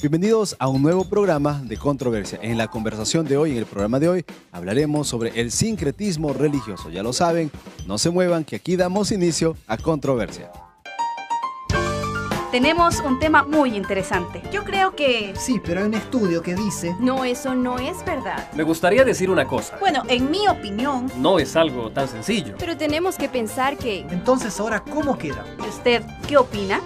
Bienvenidos a un nuevo programa de Controversia. En la conversación de hoy, en el programa de hoy, hablaremos sobre el sincretismo religioso. Ya lo saben, no se muevan, que aquí damos inicio a Controversia. Tenemos un tema muy interesante. Yo creo que... Sí, pero hay un estudio que dice... No, eso no es verdad. Me gustaría decir una cosa. Bueno, en mi opinión... No es algo tan sencillo. Pero tenemos que pensar que... Entonces, ¿ahora cómo queda? ¿Y usted qué opina?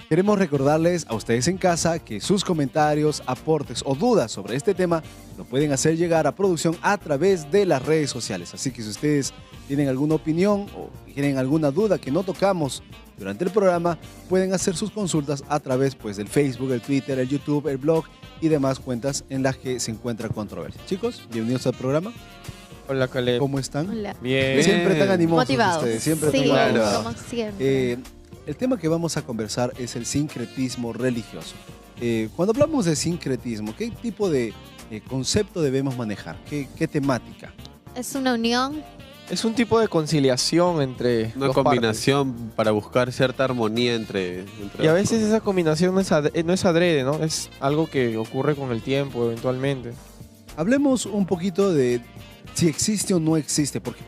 Queremos recordarles a ustedes en casa que sus comentarios, aportes o dudas sobre este tema lo pueden hacer llegar a producción a través de las redes sociales. Así que si ustedes tienen alguna opinión o tienen alguna duda que no tocamos durante el programa, pueden hacer sus consultas a través del Facebook, el Twitter, el YouTube, el blog y demás cuentas en las que se encuentra Controversia. Chicos, bienvenidos al programa. Hola, Caleb. ¿Cómo están? Hola. Bien. Siempre tan animosos Motivados. ustedes, siempre Sí, tan motivados. como siempre. El tema que vamos a conversar es el sincretismo religioso. Cuando hablamos de sincretismo, ¿qué tipo de concepto debemos manejar? ¿Qué temática? Es una unión. Es un tipo de conciliación entre Una dos combinación para buscar cierta armonía entre partes. Y a las veces cosas. esa combinación no es adrede, ¿no? Es algo que ocurre con el tiempo, eventualmente. Hablemos un poquito de si existe o no existe, porque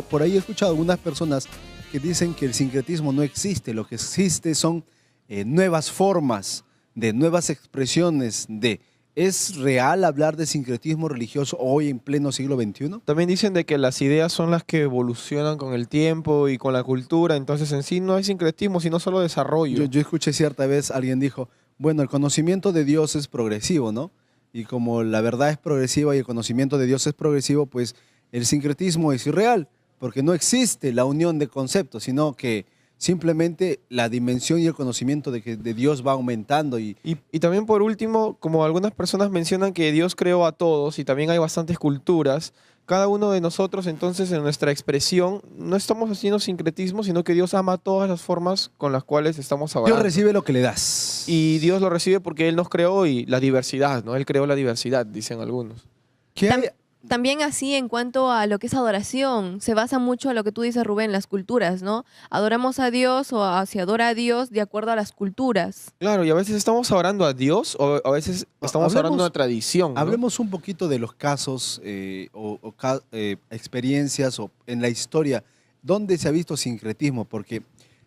por ahí he escuchado algunas personas que dicen que el sincretismo no existe. Lo que existe son nuevas formas, de nuevas expresiones de... ¿Es real hablar de sincretismo religioso hoy en pleno siglo XXI? También dicen de que las ideas son las que evolucionan con el tiempo y con la cultura, entonces en sí no hay sincretismo, sino solo desarrollo. Yo escuché cierta vez, alguien dijo, bueno, el conocimiento de Dios es progresivo, ¿no? Y como la verdad es progresiva y el conocimiento de Dios es progresivo, pues el sincretismo es irreal, porque no existe la unión de conceptos, sino que simplemente la dimensión y el conocimiento de Dios va aumentando. Y también por último, como algunas personas mencionan que Dios creó a todos y también hay bastantes culturas, cada uno de nosotros entonces en nuestra expresión no estamos haciendo sincretismo, sino que Dios ama todas las formas con las cuales estamos hablando. Dios recibe lo que le das. Y Dios lo recibe porque Él nos creó y la diversidad, ¿no? Él creó la diversidad, dicen algunos. ¿Qué hay? También así en cuanto a lo que es adoración, se basa mucho en lo que tú dices, Rubén, las culturas, ¿no? Adoramos a Dios se adora a Dios de acuerdo a las culturas. Claro, y a veces estamos adorando a Dios o a veces estamos adorando una tradición, ¿no? Hablemos un poquito de los casos experiencias o en la historia donde se ha visto sincretismo, porque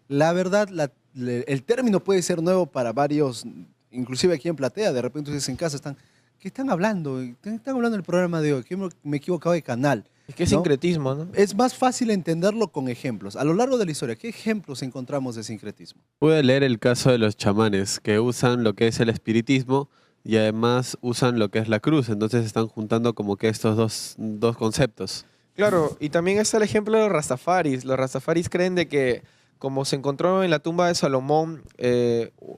la verdad, el término puede ser nuevo para varios, inclusive aquí en Platea, de repente ustedes en casa ¿qué están hablando? Están hablando del programa de hoy, que me he equivocado de canal. Es que es ¿no? sincretismo, ¿no? Es más fácil entenderlo con ejemplos. A lo largo de la historia, ¿qué ejemplos encontramos de sincretismo? Pude leer el caso de los chamanes que usan lo que es el espiritismo y además usan lo que es la cruz. Entonces están juntando como que estos dos conceptos. Claro, y también está el ejemplo de los rastafaris. Los rastafaris creen de que como se encontró en la tumba de Salomón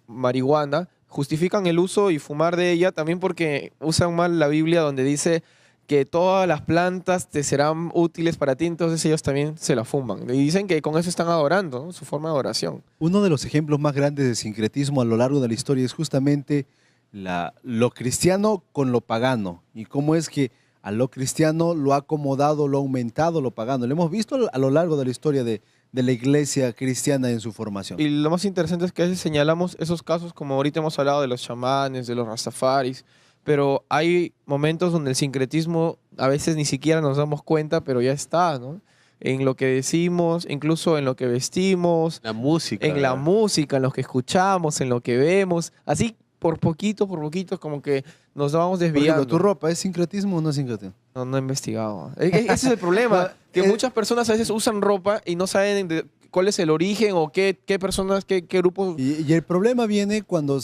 marihuana, justifican el uso y fumar de ella también porque usan mal la Biblia donde dice que todas las plantas te serán útiles para ti, entonces ellos también se la fuman. Y dicen que con eso están adorando, ¿no? Su forma de adoración. Uno de los ejemplos más grandes de sincretismo a lo largo de la historia es justamente lo cristiano con lo pagano y cómo es que a lo cristiano lo ha acomodado, lo ha aumentado lo pagano. Lo hemos visto a lo largo de la historia de la iglesia cristiana en su formación. Y lo más interesante es que a veces señalamos esos casos, como ahorita hemos hablado de los chamanes, de los rastafaris, pero hay momentos donde el sincretismo a veces ni siquiera nos damos cuenta, pero ya está, ¿no? En lo que decimos, incluso en lo que vestimos, La música. en la música, en lo que escuchamos, en lo que vemos, así por poquito, como que nos vamos Por desviando. ejemplo, ¿tu ropa es sincretismo o no es sincretismo? No he investigado. Ese es el problema, que muchas personas a veces usan ropa y no saben cuál es el origen o qué personas, qué grupos. Y el problema viene cuando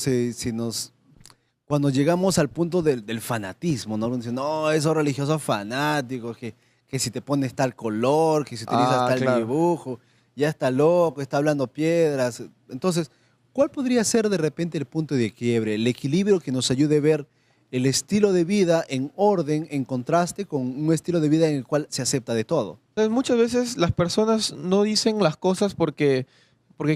cuando llegamos al punto del fanatismo, ¿no? Dicen, no, esos religiosos fanáticos, que si te pones tal color, que si utilizas tal claro. dibujo, ya está loco, está hablando piedras. Entonces, ¿cuál podría ser de repente el punto de quiebre, el equilibrio que nos ayude a ver el estilo de vida en orden, en contraste con un estilo de vida en el cual se acepta de todo? Entonces, muchas veces las personas no dicen las cosas porque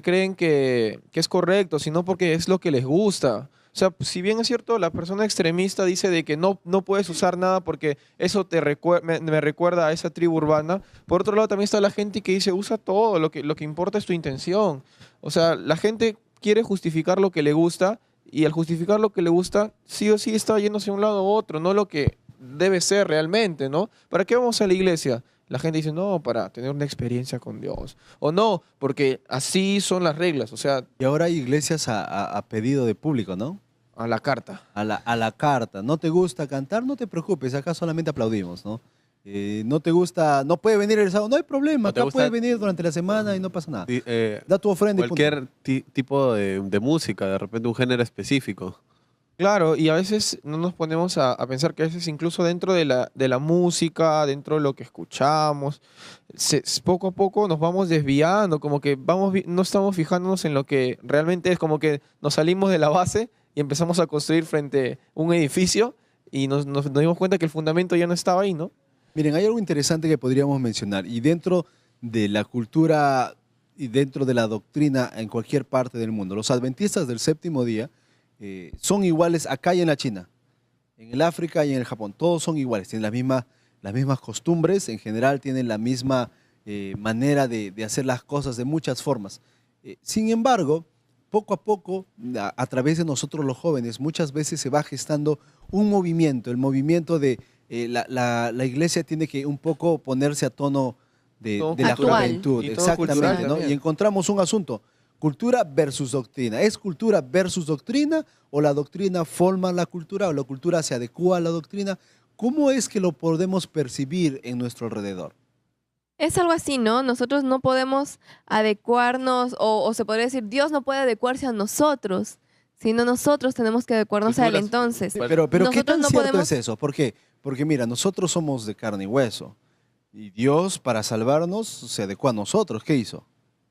creen que es correcto, sino porque es lo que les gusta. O sea, si bien es cierto, la persona extremista dice de que no puedes usar nada porque eso me recuerda a esa tribu urbana. Por otro lado, también está la gente que dice, usa todo, lo que importa es tu intención. O sea, la gente quiere justificar lo que le gusta y al justificar lo que le gusta, sí o sí está yéndose a un lado u otro, no lo que debe ser realmente, ¿no? ¿Para qué vamos a la iglesia? La gente dice, no, para tener una experiencia con Dios. O no, porque así son las reglas, o sea, Y ahora hay iglesias a pedido de público, ¿no? a la carta. A la carta. ¿No te gusta cantar? No te preocupes, acá solamente aplaudimos, ¿no? No te gusta, no puede venir el sábado, no hay problema, ¿No te acá gusta? puede venir durante la semana y no pasa nada. Di- Da tu ofrenda y punto. cualquier tipo de música, de repente un género específico. Claro, y a veces no nos ponemos a pensar que a veces incluso dentro de la música, dentro de lo que escuchamos, poco a poco nos vamos desviando, como que no estamos fijándonos en lo que realmente es, como que nos salimos de la base y empezamos a construir frente a un edificio y nos dimos cuenta que el fundamento ya no estaba ahí, ¿no? Miren, hay algo interesante que podríamos mencionar y dentro de la cultura y dentro de la doctrina en cualquier parte del mundo, los adventistas del séptimo día son iguales acá y en la China, en el África y en el Japón, todos son iguales, tienen las mismas costumbres, en general tienen la misma manera de hacer las cosas de muchas formas. Sin embargo, poco a poco, a través de nosotros los jóvenes, muchas veces se va gestando un movimiento, el movimiento de la iglesia tiene que un poco ponerse a tono de la Actual. juventud, Y todo cultural exactamente, ¿no? también. Y encontramos un asunto, cultura versus doctrina. ¿Es cultura versus doctrina o la doctrina forma la cultura o la cultura se adecua a la doctrina? ¿Cómo es que lo podemos percibir en nuestro alrededor? Es algo así, ¿no? Nosotros no podemos adecuarnos, o se podría decir, Dios no puede adecuarse a nosotros, sino nosotros tenemos que adecuarnos a Él Culturas- entonces. Pero ¿qué nosotros tan no cierto podemos- es eso? ¿Por qué? Porque mira, nosotros somos de carne y hueso. Y Dios, para salvarnos, se adecuó a nosotros. ¿Qué hizo?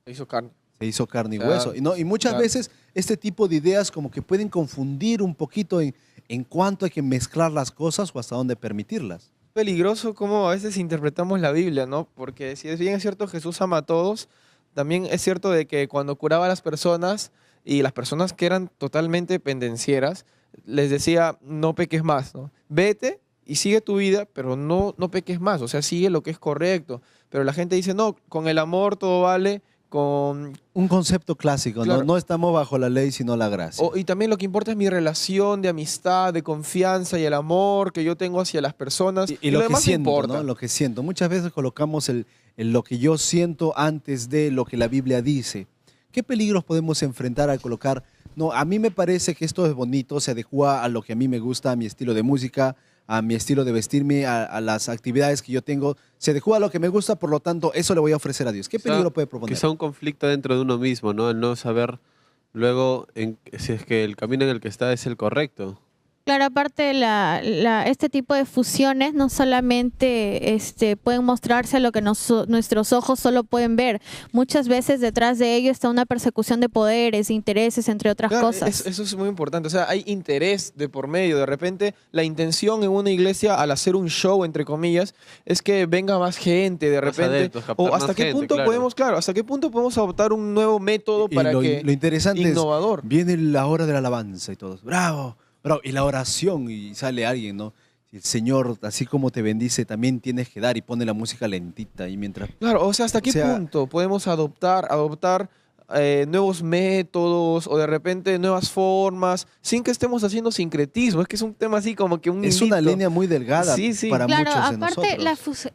Se hizo carne. Se hizo carne y Claro, hueso. Y muchas claro. veces este tipo de ideas como que pueden confundir un poquito en cuánto hay que mezclar las cosas o hasta dónde permitirlas. Peligroso como a veces interpretamos la Biblia, ¿no? Porque si bien es cierto Jesús ama a todos, también es cierto de que cuando curaba a las personas y las personas que eran totalmente pendencieras, les decía, no peques más, ¿no? Vete y sigue tu vida, pero no peques más, o sea, sigue lo que es correcto. Pero la gente dice, no, con el amor todo vale, con... Un concepto clásico, Claro. ¿no? No estamos bajo la ley, sino la gracia. y también lo que importa es mi relación de amistad, de confianza y el amor que yo tengo hacia las personas. Y lo que demás no siento, importa. ¿no? Lo que siento. Muchas veces colocamos el lo que yo siento antes de lo que la Biblia dice. ¿Qué peligros podemos enfrentar al colocar? No, a mí me parece que esto es bonito, se adecua a lo que a mí me gusta, a mi estilo de música, a mi estilo de vestirme, a las actividades que yo tengo. Se adecua a lo que me gusta, por lo tanto, eso le voy a ofrecer a Dios. ¿Qué Quizá- peligro puede proponer? Quizá un conflicto dentro de uno mismo, ¿no? El no saber luego si es que el camino en el que está es el correcto. Claro, aparte este tipo de fusiones no solamente pueden mostrarse lo que nuestros ojos solo pueden ver. Muchas veces detrás de ello está una persecución de poderes, intereses, entre otras Claro, cosas. eso es muy importante. O sea, hay interés de por medio. De repente, la intención en una iglesia al hacer un show, entre comillas, es que venga más gente. De Más repente, adeptos, captar o hasta más qué gente, punto claro. podemos, claro, hasta qué punto podemos adoptar un nuevo método Y para lo que interesante innovador. es, viene la hora de la alabanza y todos, bravo, bravo, y la oración y sale alguien, ¿no? Y el Señor, así como te bendice, también tienes que dar y pone la música lentita y mientras... Claro, o sea, ¿hasta qué sea- punto podemos adoptar nuevos métodos o de repente nuevas formas sin que estemos haciendo sincretismo? Es que es un tema así como que un Es una hilito. línea muy delgada Sí, sí. para Claro, muchos de aparte nosotros.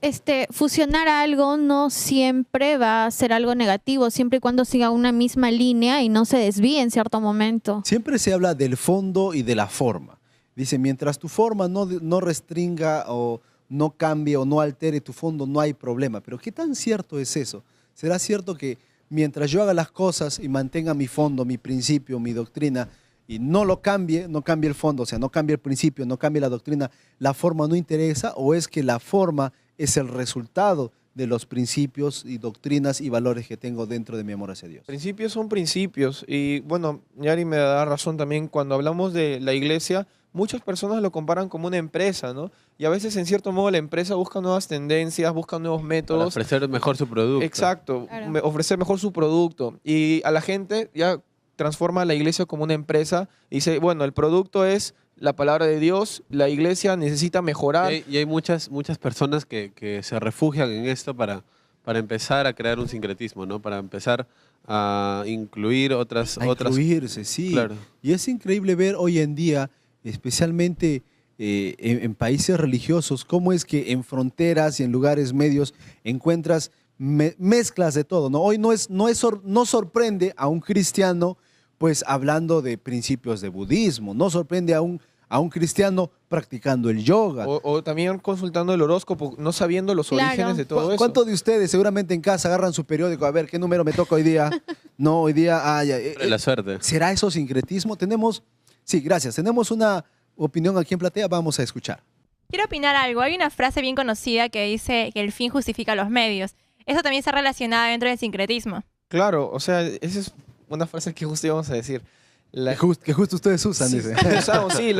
fusionar algo no siempre va a ser algo negativo, siempre y cuando siga una misma línea y no se desvíe en cierto momento. Siempre se habla del fondo y de la forma. Dice, mientras tu forma no restringa o no cambie o no altere tu fondo, no hay problema. Pero ¿qué tan cierto es eso? ¿Será cierto que mientras yo haga las cosas y mantenga mi fondo, mi principio, mi doctrina, y no lo cambie, no cambie el fondo, o sea, no cambie el principio, no cambie la doctrina, la forma no interesa? ¿O es que la forma es el resultado de los principios y doctrinas y valores que tengo dentro de mi amor hacia Dios? Principios son principios. Y bueno, Yari me da razón también. Cuando hablamos de la iglesia, muchas personas lo comparan como una empresa, ¿no? Y a veces, en cierto modo, la empresa busca nuevas tendencias, busca nuevos Para métodos. ofrecer mejor su producto. Exacto, Claro. ofrecer mejor su producto. Y a la gente ya transforma a la iglesia como una empresa y dice, bueno, el producto es la palabra de Dios, la iglesia necesita mejorar. Y hay muchas personas que se refugian en esto para empezar a crear un sincretismo, ¿no? Para empezar a incluir otras... A incluirse, sí. Claro. Y es increíble ver hoy en día, especialmente en países religiosos, cómo es que en fronteras y en lugares medios encuentras mezclas de todo, ¿no? Hoy no sorprende a un cristiano pues hablando de principios de budismo, no sorprende a un cristiano practicando el yoga. O también consultando el horóscopo, no sabiendo los Claro. orígenes de todo eso. ¿Cuántos de ustedes seguramente en casa agarran su periódico a ver qué número me toca hoy día? No, hoy día, La suerte. ¿será eso sincretismo? Sí, gracias. Tenemos una opinión aquí en Platea, vamos a escuchar. Quiero opinar algo. Hay una frase bien conocida que dice que el fin justifica los medios. Eso también está relacionado dentro del sincretismo. Claro, o sea, esa es una frase que justo íbamos a decir. Que justo ustedes usan, Sí, dice. usamos, sí,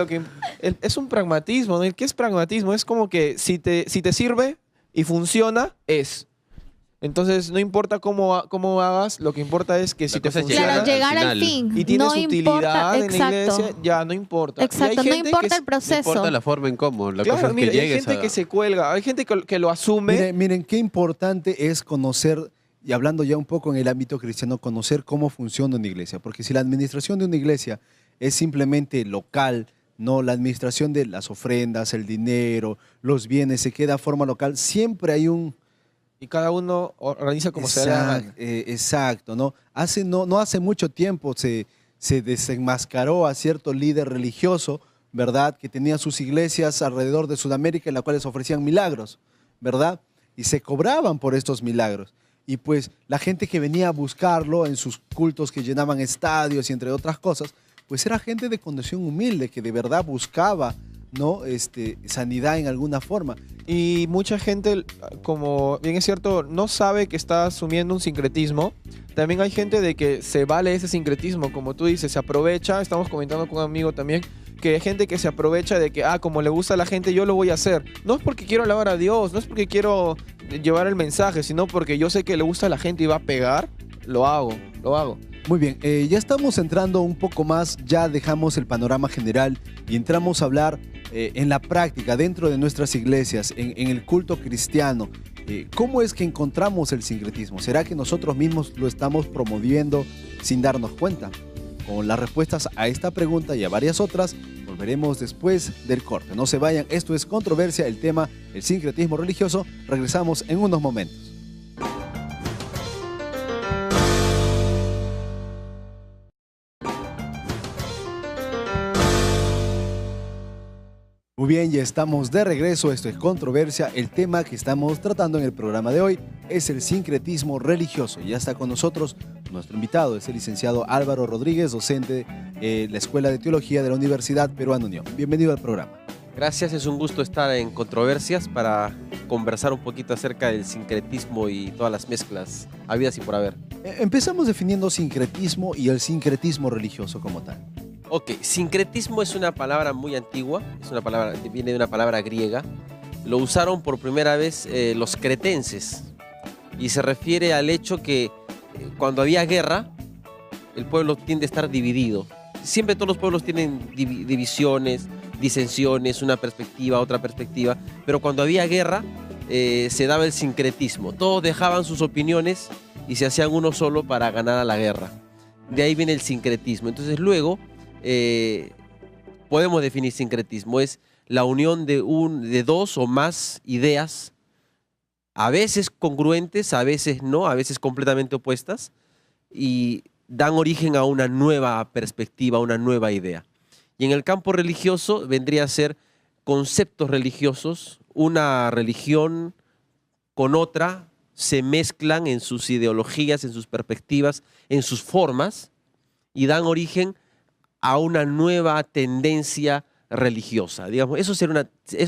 es un pragmatismo, ¿no? ¿Qué es pragmatismo? Es como que si te sirve y funciona, es. Entonces, no importa cómo hagas, lo que importa es que si te cosa es funciona Claro, llegar al final. fin. y tienes no utilidad importa, en la exacto. iglesia, ya no importa. Y hay Exacto, no gente que importa el No proceso. importa la forma en cómo, la cosa Claro, es mira, que hay llegues gente que se cuelga, hay gente que lo asume. Miren qué importante es conocer, y hablando ya un poco en el ámbito cristiano, conocer cómo funciona una iglesia. Porque si la administración de una iglesia es simplemente local, no, la administración de las ofrendas, el dinero, los bienes, se queda a forma local, siempre hay un... Y cada uno organiza como se da la gana. Exacto, ¿no? No hace mucho tiempo se desenmascaró a cierto líder religioso, ¿verdad? Que tenía sus iglesias alrededor de Sudamérica en las cuales ofrecían milagros, ¿verdad? Y se cobraban por estos milagros. Y pues la gente que venía a buscarlo en sus cultos que llenaban estadios y entre otras cosas, pues era gente de condición humilde que de verdad buscaba, ¿no? Sanidad en alguna forma. Y mucha gente, como bien es cierto, no sabe que está asumiendo un sincretismo. También hay gente de que se vale ese sincretismo, como tú dices, se aprovecha. Estamos comentando con un amigo también que hay gente que se aprovecha de que, como le gusta a la gente, yo lo voy a hacer. No es porque quiero alabar a Dios, no es porque quiero llevar el mensaje, sino porque yo sé que le gusta a la gente y va a pegar, lo hago. Muy bien, ya estamos entrando un poco más, ya dejamos el panorama general y entramos a hablar en la práctica, dentro de nuestras iglesias, en el culto cristiano. ¿Cómo es que encontramos el sincretismo? ¿Será que nosotros mismos lo estamos promoviendo sin darnos cuenta? Con las respuestas a esta pregunta y a varias otras, volveremos después del corte. No se vayan, esto es Controversia, el tema, el sincretismo religioso. Regresamos en unos momentos. Muy bien, ya estamos de regreso. Esto es Controversia. El tema que estamos tratando en el programa de hoy es el sincretismo religioso. Ya está con nosotros nuestro invitado, es el licenciado Álvaro Rodríguez, docente de la Escuela de Teología de la Universidad Peruana Unión. Bienvenido al programa. Gracias, es un gusto estar en Controversias para conversar un poquito acerca del sincretismo y todas las mezclas habidas y por haber. Empezamos definiendo sincretismo y el sincretismo religioso como tal. Ok, sincretismo es una palabra muy antigua, viene de una palabra griega. Lo usaron por primera vez los cretenses y se refiere al hecho que cuando había guerra, el pueblo tiende a estar dividido. Siempre todos los pueblos tienen divisiones, disensiones, una perspectiva, otra perspectiva, pero cuando había guerra se daba el sincretismo. Todos dejaban sus opiniones y se hacían uno solo para ganar a la guerra. De ahí viene el sincretismo. Entonces luego podemos definir sincretismo, es la unión de dos o más ideas, a veces congruentes, a veces no, a veces completamente opuestas, y dan origen a una nueva perspectiva, a una nueva idea. Y en el campo religioso vendría a ser conceptos religiosos, una religión con otra, se mezclan en sus ideologías, en sus perspectivas, en sus formas, y dan origen a una nueva tendencia religiosa. Digamos, eso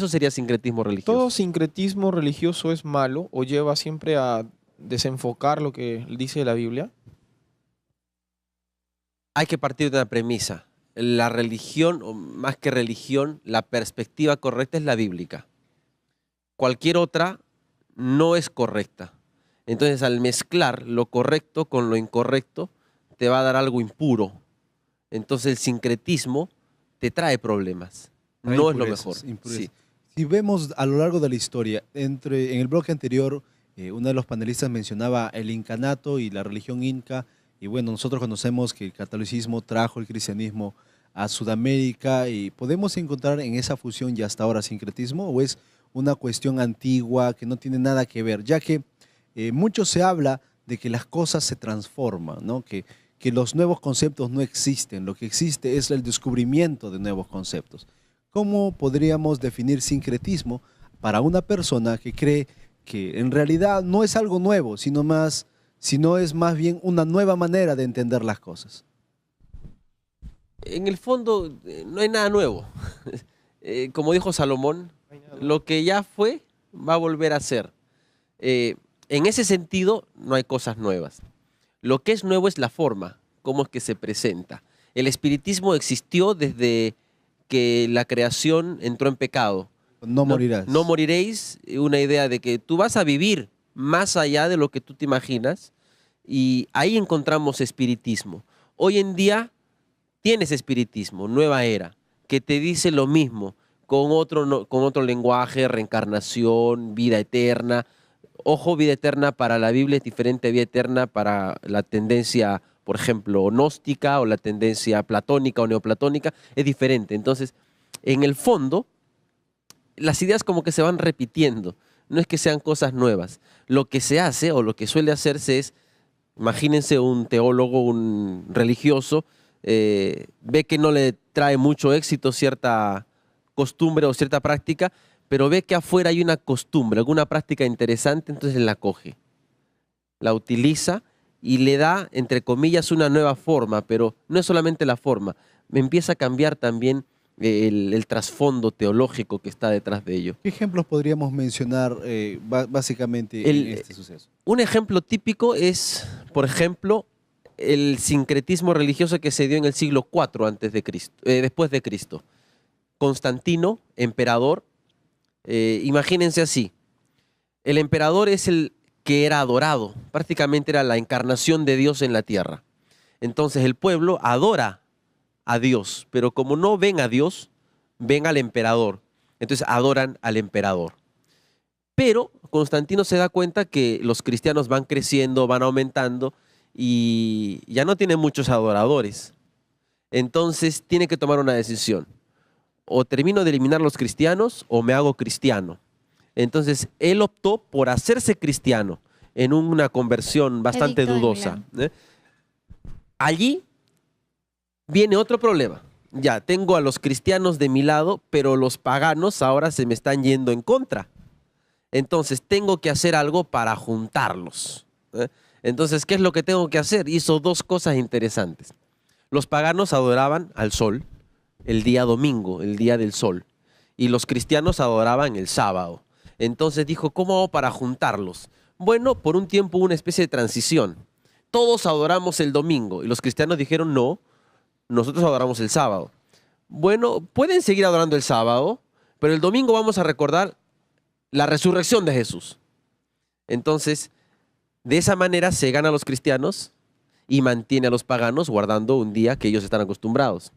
sería sincretismo religioso. ¿Todo sincretismo religioso es malo o lleva siempre a desenfocar lo que dice la Biblia? Hay que partir de una premisa. La religión, o más que religión, la perspectiva correcta es la bíblica. Cualquier otra no es correcta. Entonces, al mezclar lo correcto con lo incorrecto, te va a dar algo impuro. Entonces el sincretismo te trae problemas, no es lo mejor. Sí. Si vemos a lo largo de la historia, en el bloque anterior, uno de los panelistas mencionaba el incanato y la religión inca Y bueno, nosotros conocemos que el catolicismo trajo el cristianismo a Sudamérica y podemos encontrar en esa fusión ya hasta ahora sincretismo o es una cuestión antigua que no tiene nada que ver, ya que mucho se habla de que las cosas se transforman, ¿no? Que los nuevos conceptos no existen, lo que existe es el descubrimiento de nuevos conceptos. ¿Cómo podríamos definir sincretismo para una persona que cree que en realidad no es algo nuevo, sino es más bien una nueva manera de entender las cosas? En el fondo, no hay nada nuevo. Como dijo Salomón, lo que ya fue va a volver a ser. En ese sentido, no hay cosas nuevas. Lo que es nuevo es la forma, cómo es que se presenta. El espiritismo existió desde que la creación entró en pecado. No morirás. No moriréis, una idea de que tú vas a vivir más allá de lo que tú te imaginas, y ahí encontramos espiritismo. Hoy en día tienes espiritismo, nueva era, que te dice lo mismo, con otro lenguaje, reencarnación, vida eterna. Ojo, vida eterna para la Biblia es diferente a vida eterna para la tendencia, por ejemplo, gnóstica o la tendencia platónica o neoplatónica, es diferente. Entonces, en el fondo, las ideas como que se van repitiendo, no es que sean cosas nuevas. Lo que se hace o lo que suele hacerse es, imagínense un teólogo, un religioso, ve que no le trae mucho éxito cierta costumbre o cierta práctica, pero ve que afuera hay una costumbre, alguna práctica interesante, entonces la coge, la utiliza y le da, entre comillas, una nueva forma, pero no es solamente la forma, empieza a cambiar también el trasfondo teológico que está detrás de ello. ¿Qué ejemplos podríamos mencionar básicamente en este suceso? Un ejemplo típico es, por ejemplo, el sincretismo religioso que se dio en el siglo IV después de Cristo. Constantino, emperador, imagínense así, el emperador es el que era adorado, prácticamente era la encarnación de Dios en la tierra. Entonces el pueblo adora a Dios, pero como no ven a Dios, ven al emperador. Entonces adoran al emperador. Pero Constantino se da cuenta que los cristianos van creciendo, van aumentando y ya no tiene muchos adoradores. Entonces tiene que tomar una decisión. O termino de eliminar los cristianos o me hago cristiano. Entonces él optó por hacerse cristiano en una conversión bastante dudosa. Allí viene otro problema. Ya, tengo a los cristianos de mi lado, pero los paganos ahora se me están yendo en contra. Entonces tengo que hacer algo para juntarlos. Entonces, ¿qué es lo que tengo que hacer? Hizo dos cosas interesantes. Los paganos adoraban al sol el día domingo, el día del sol, y los cristianos adoraban el sábado. Entonces dijo, ¿cómo hago para juntarlos? Bueno, por un tiempo hubo una especie de transición. Todos adoramos el domingo, y los cristianos dijeron, no, nosotros adoramos el sábado. Bueno, pueden seguir adorando el sábado, pero el domingo vamos a recordar la resurrección de Jesús. Entonces, de esa manera se gana a los cristianos y mantiene a los paganos guardando un día que ellos están acostumbrados.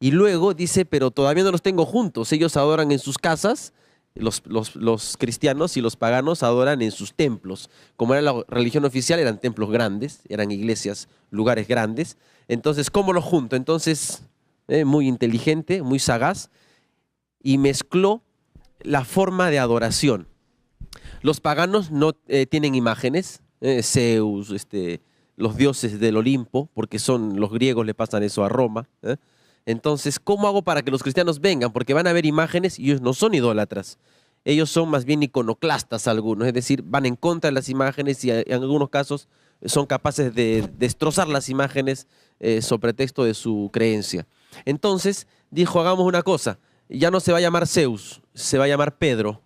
Y luego dice, pero todavía no los tengo juntos. Ellos adoran en sus casas, los cristianos y los paganos adoran en sus templos. Como era la religión oficial, eran templos grandes, eran iglesias, lugares grandes. Entonces, ¿cómo los junto? Entonces, muy inteligente, muy sagaz, y mezcló la forma de adoración. Los paganos no tienen imágenes, Zeus, los dioses del Olimpo, porque los griegos le pasan eso a Roma. Entonces, ¿cómo hago para que los cristianos vengan? Porque van a ver imágenes y ellos no son idólatras. Ellos son más bien iconoclastas algunos, es decir, van en contra de las imágenes y en algunos casos son capaces de destrozar las imágenes sobre pretexto de su creencia. Entonces, dijo, hagamos una cosa, ya no se va a llamar Zeus, se va a llamar Pedro.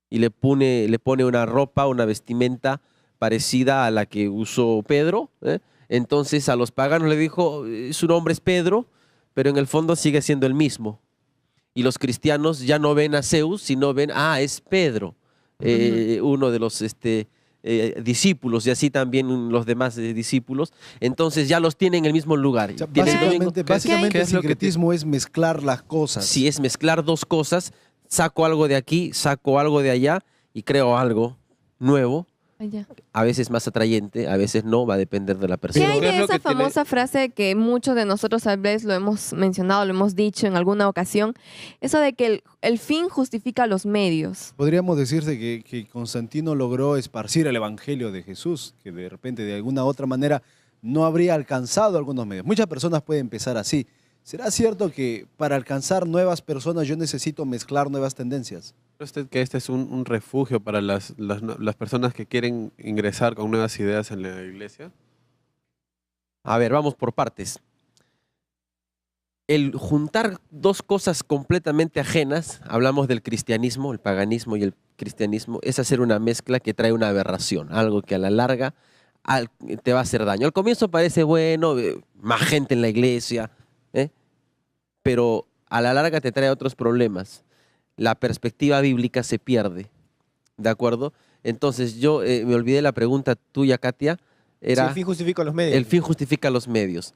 Y le pone una ropa, una vestimenta parecida a la que usó Pedro. Entonces a los paganos le dijo, su nombre es Pedro, pero en el fondo sigue siendo el mismo. Y los cristianos ya no ven a Zeus, sino ven, es Pedro, uno de los discípulos, y así también los demás discípulos. Entonces ya los tienen en el mismo lugar. O sea, básicamente el sincretismo es mezclar las cosas. Sí, es mezclar dos cosas. Saco algo de aquí, saco algo de allá y creo algo nuevo Allá. A veces más atrayente, a veces no, va a depender de la ¿Qué persona. hay ¿qué es de lo esa que tiene? famosa frase que muchos de nosotros tal vez lo hemos mencionado, lo hemos dicho en alguna ocasión? Eso de que el fin justifica los medios. Podríamos decirse que Constantino logró esparcir el evangelio de Jesús, que de repente de alguna otra manera no habría alcanzado algunos medios. Muchas personas pueden empezar así. ¿Será cierto que para alcanzar nuevas personas yo necesito mezclar nuevas tendencias? ¿Cree usted que este es un refugio para las personas que quieren ingresar con nuevas ideas en la iglesia? A ver, vamos por partes. El juntar dos cosas completamente ajenas, hablamos del cristianismo, el paganismo y el cristianismo, es hacer una mezcla que trae una aberración, algo que a la larga te va a hacer daño. Al comienzo parece bueno, más gente en la iglesia, pero a la larga te trae otros problemas. La perspectiva bíblica se pierde, ¿de acuerdo? Entonces yo me olvidé la pregunta tuya, Katia, era Si el fin justifica los medios. el fin justifica los medios.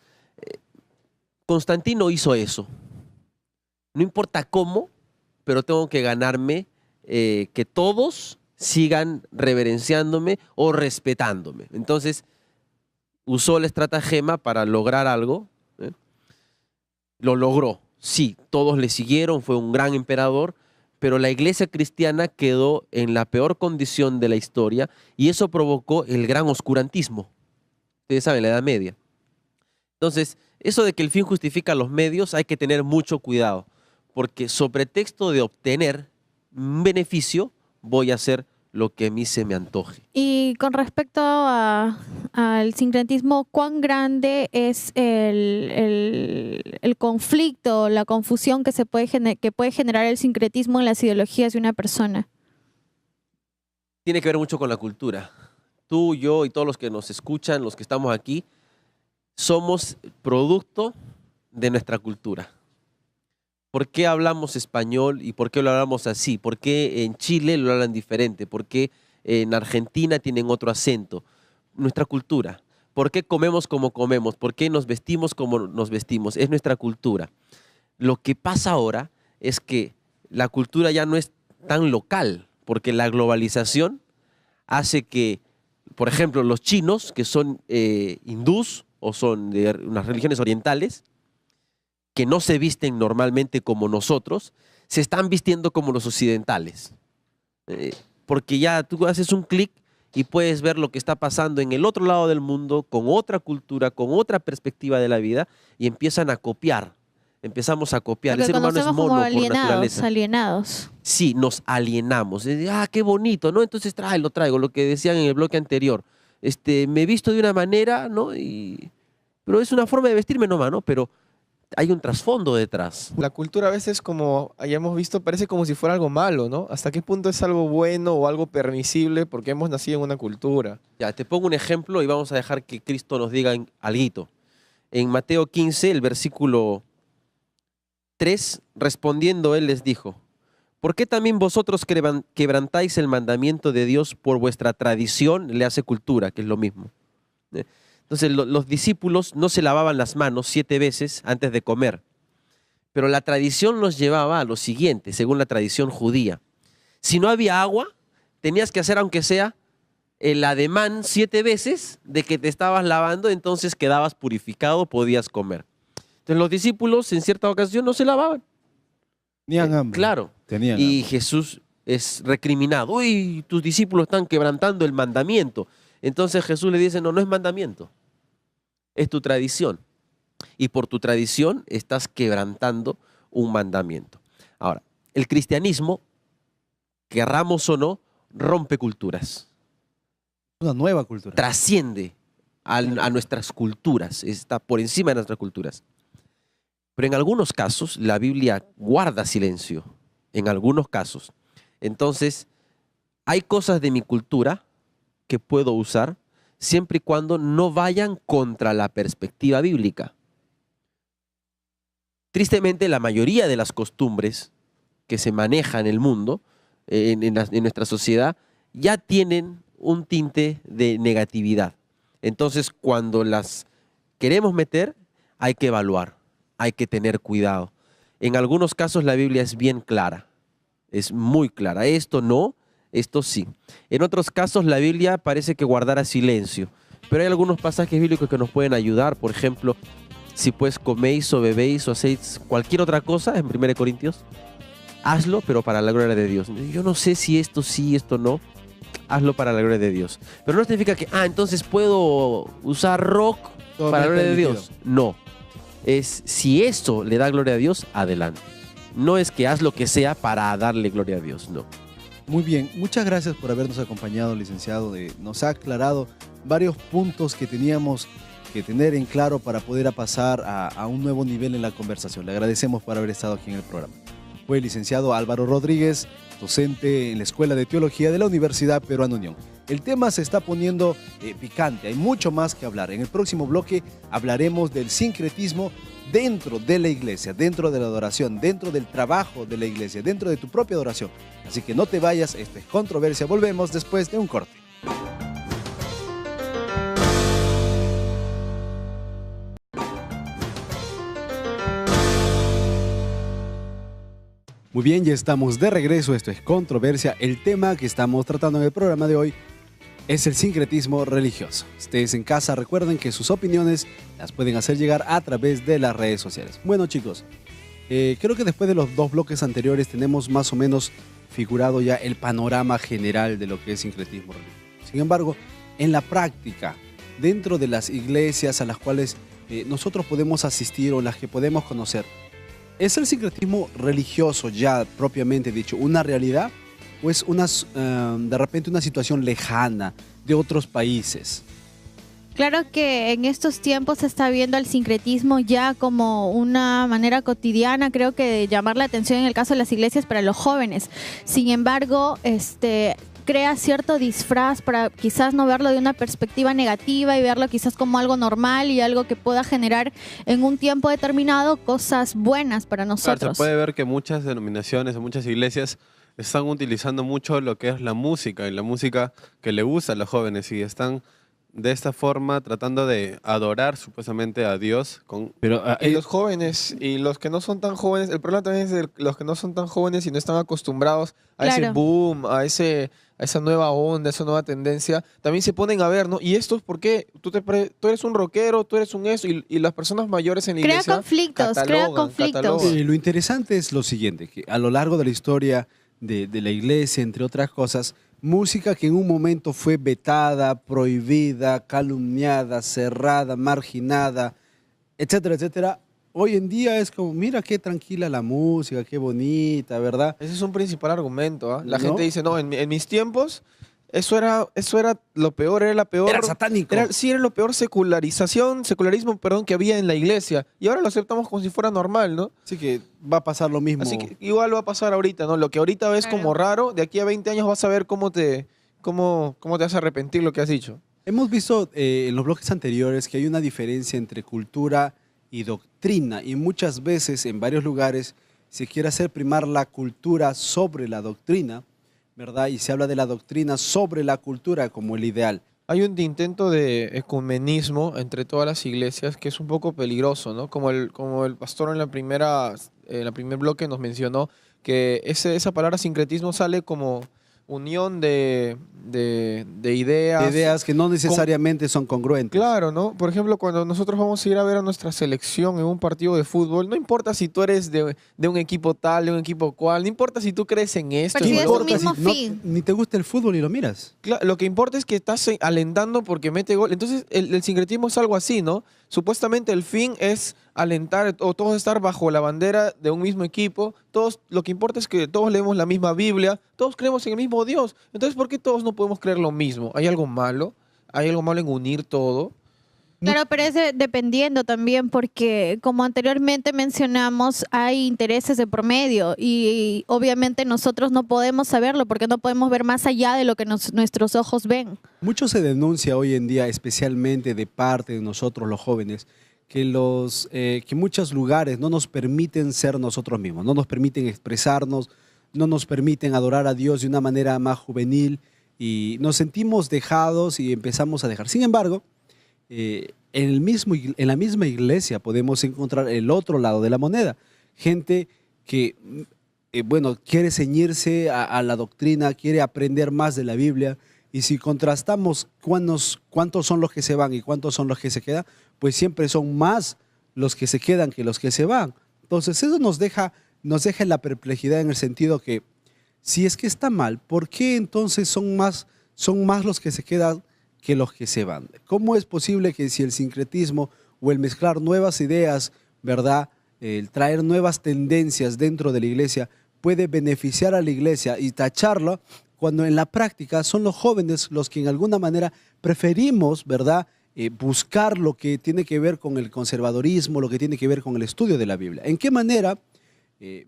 Constantino hizo eso. No importa cómo, pero tengo que ganarme que todos sigan reverenciándome o respetándome. Entonces, usó la estratagema para lograr algo. Lo logró. Sí, todos le siguieron, fue un gran emperador, pero la iglesia cristiana quedó en la peor condición de la historia y eso provocó el gran oscurantismo. Ustedes saben, la Edad Media. Entonces, eso de que el fin justifica los medios, hay que tener mucho cuidado, porque sobre texto de obtener un beneficio, voy a hacer lo que a mí se me antoje. Y con respecto al sincretismo, ¿cuán grande es el conflicto, la confusión que puede generar el sincretismo en las ideologías de una persona? Tiene que ver mucho con la cultura. Tú, yo y todos los que nos escuchan, los que estamos aquí, somos producto de nuestra cultura. ¿Por qué hablamos español y por qué lo hablamos así? ¿Por qué en Chile lo hablan diferente? ¿Por qué en Argentina tienen otro acento? Nuestra cultura. ¿Por qué comemos como comemos? ¿Por qué nos vestimos como nos vestimos? Es nuestra cultura. Lo que pasa ahora es que la cultura ya no es tan local, porque la globalización hace que, por ejemplo, los chinos, que son hindús o son de unas religiones orientales, que no se visten normalmente como nosotros, se están vistiendo como los occidentales. Porque ya tú haces un clic y puedes ver lo que está pasando en el otro lado del mundo, con otra cultura, con otra perspectiva de la vida, y empiezan a copiar. Empezamos a copiar. Lo El que ser humano es conocemos mono como por naturaleza. alienados. Sí, nos alienamos. Qué bonito, ¿no? Entonces lo traigo, lo que decían en el bloque anterior. Me he visto de una manera, ¿no? Pero es una forma de vestirme nomás, ¿no? Pero hay un trasfondo detrás. La cultura a veces, como hayamos visto, parece como si fuera algo malo, ¿no? ¿Hasta qué punto es algo bueno o algo permisible porque hemos nacido en una cultura? Ya, te pongo un ejemplo y vamos a dejar que Cristo nos diga alguito. En Mateo 15, el versículo 3, respondiendo él les dijo: ¿por qué también vosotros quebrantáis el mandamiento de Dios por vuestra tradición? Le hace cultura, que es lo mismo. Entonces los discípulos no se lavaban las manos 7 veces antes de comer, pero la tradición los llevaba a lo siguiente, según la tradición judía. Si no había agua, tenías que hacer aunque sea el ademán 7 veces de que te estabas lavando, entonces quedabas purificado, podías comer. Entonces los discípulos en cierta ocasión no se lavaban. Tenían hambre. Claro. Tenían Y hambre. Jesús es recriminado. Uy, tus discípulos están quebrantando el mandamiento. Entonces Jesús le dice, no, no es mandamiento, es tu tradición. Y por tu tradición estás quebrantando un mandamiento. Ahora, el cristianismo, querramos o no, rompe culturas. Una nueva cultura. Trasciende a nuestras culturas, está por encima de nuestras culturas. Pero en algunos casos la Biblia guarda silencio, en algunos casos. Entonces, hay cosas de mi cultura que puedo usar siempre y cuando no vayan contra la perspectiva bíblica. Tristemente, la mayoría de las costumbres que se manejan en el mundo, en nuestra sociedad, ya tienen un tinte de negatividad. Entonces, cuando las queremos meter, hay que evaluar, hay que tener cuidado. En algunos casos la Biblia es bien clara, es muy clara. Esto no, Esto sí. En otros casos, la Biblia parece que guardara silencio. Pero hay algunos pasajes bíblicos que nos pueden ayudar. Por ejemplo, si pues coméis o bebéis o hacéis cualquier otra cosa, en 1 Corintios, hazlo, pero para la gloria de Dios. Yo no sé si esto sí, esto no. Hazlo para la gloria de Dios. Pero no significa que, entonces puedo usar rock Todo para la gloria de permitido. Dios. No. Es si eso le da gloria a Dios, adelante. No es que haz lo que sea para darle gloria a Dios, no. Muy bien, muchas gracias por habernos acompañado, licenciado. Nos ha aclarado varios puntos que teníamos que tener en claro para poder pasar a un nuevo nivel en la conversación. Le agradecemos por haber estado aquí en el programa. Fue el licenciado Álvaro Rodríguez, docente en la Escuela de Teología de la Universidad Peruana Unión. El tema se está poniendo picante, hay mucho más que hablar. En el próximo bloque hablaremos del sincretismo dentro de la iglesia, dentro de la adoración, dentro del trabajo de la iglesia, dentro de tu propia adoración. Así que no te vayas, esto es Controversia. Volvemos después de un corte. Muy bien, ya estamos de regreso. Esto es Controversia. El tema que estamos tratando en el programa de hoy es el sincretismo religioso. Ustedes en casa recuerden que sus opiniones las pueden hacer llegar a través de las redes sociales. Bueno, chicos, creo que después de los dos bloques anteriores tenemos más o menos figurado ya el panorama general de lo que es sincretismo religioso. Sin embargo, en la práctica, dentro de las iglesias a las cuales nosotros podemos asistir o las que podemos conocer, ¿es el sincretismo religioso ya propiamente dicho una realidad o es de repente una situación lejana de otros países? Claro que en estos tiempos se está viendo el sincretismo ya como una manera cotidiana, creo que de llamar la atención en el caso de las iglesias para los jóvenes. Sin embargo, crea cierto disfraz para quizás no verlo de una perspectiva negativa y verlo quizás como algo normal y algo que pueda generar en un tiempo determinado cosas buenas para Claro, nosotros. se puede ver que muchas denominaciones o muchas iglesias están utilizando mucho lo que es la música y la música que le gusta a los jóvenes y están de esta forma tratando de adorar supuestamente a Dios con... Pero Y los jóvenes y los que no son tan jóvenes, el problema también es los que no son tan jóvenes y no están acostumbrados a ese Claro. boom, a esa nueva onda, a esa nueva tendencia, también se ponen a ver, ¿no? ¿Y esto es por qué? Tú eres un rockero, tú eres un eso, y las personas mayores en la Crea iglesia conflictos, crea conflictos. catalogan. Lo interesante es lo siguiente, que a lo largo de la historia de la iglesia, entre otras cosas, música que en un momento fue vetada, prohibida, calumniada, cerrada, marginada, etcétera, etcétera, hoy en día es como, mira qué tranquila la música, qué bonita, ¿verdad? Ese es un principal argumento, ¿ah? La ¿No? gente dice, no, en mis tiempos eso era lo peor, era la peor... Era satánico. Era lo peor secularismo, perdón, que había en la iglesia. Y ahora lo aceptamos como si fuera normal, ¿no? Así que va a pasar lo mismo. Así que igual va a pasar ahorita, ¿no? Lo que ahorita ves Claro. como raro, de aquí a 20 años vas a ver cómo te vas a arrepentir lo que has dicho. Hemos visto en los bloques anteriores que hay una diferencia entre cultura y doctrina y muchas veces en varios lugares se quiere hacer primar la cultura sobre la doctrina, ¿verdad? Y se habla de la doctrina sobre la cultura como el ideal. Hay un intento de ecumenismo entre todas las iglesias que es un poco peligroso, ¿no? Como el pastor en el primer bloque nos mencionó que esa palabra sincretismo sale como unión de ideas. Ideas que no necesariamente son congruentes. Claro, ¿no? Por ejemplo, cuando nosotros vamos a ir a ver a nuestra selección en un partido de fútbol, no importa si tú eres de un equipo tal, de un equipo cual, no importa si tú crees en esto. Pero en si lo es un otro. mismo no- fin. ni te gusta el fútbol y lo miras. Lo que importa es que estás alentando porque mete gol. Entonces, el sincretismo es algo así, ¿no? Supuestamente el fin es alentar o todos estar bajo la bandera de un mismo equipo. Lo que importa es que todos leemos la misma Biblia, todos creemos en el mismo Dios. Entonces, ¿por qué todos no podemos creer lo mismo? ¿Hay algo malo? ¿Hay algo malo en unir todo? Claro, pero es dependiendo también porque como anteriormente mencionamos hay intereses de por medio y obviamente nosotros no podemos saberlo porque no podemos ver más allá de lo que nuestros ojos ven. Mucho se denuncia hoy en día, especialmente de parte de nosotros los jóvenes, que muchos lugares no nos permiten ser nosotros mismos, no nos permiten expresarnos, no nos permiten adorar a Dios de una manera más juvenil y nos sentimos dejados y empezamos a dejar. Sin embargo, en la misma iglesia podemos encontrar el otro lado de la moneda. Gente que bueno, quiere ceñirse a la doctrina, quiere aprender más de la Biblia. Y si contrastamos cuántos son los que se van y cuántos son los que se quedan, pues siempre son más los que se quedan que los que se van. Entonces eso nos deja en la perplejidad en el sentido que si es que está mal, ¿por qué entonces son más los que se quedan que los que se van? ¿Cómo es posible que si el sincretismo o el mezclar nuevas ideas, ¿verdad?, el traer nuevas tendencias dentro de la iglesia puede beneficiar a la iglesia y tacharlo, cuando en la práctica son los jóvenes los que en alguna manera preferimos, ¿verdad?, buscar lo que tiene que ver con el conservadorismo, lo que tiene que ver con el estudio de la Biblia? ¿En qué manera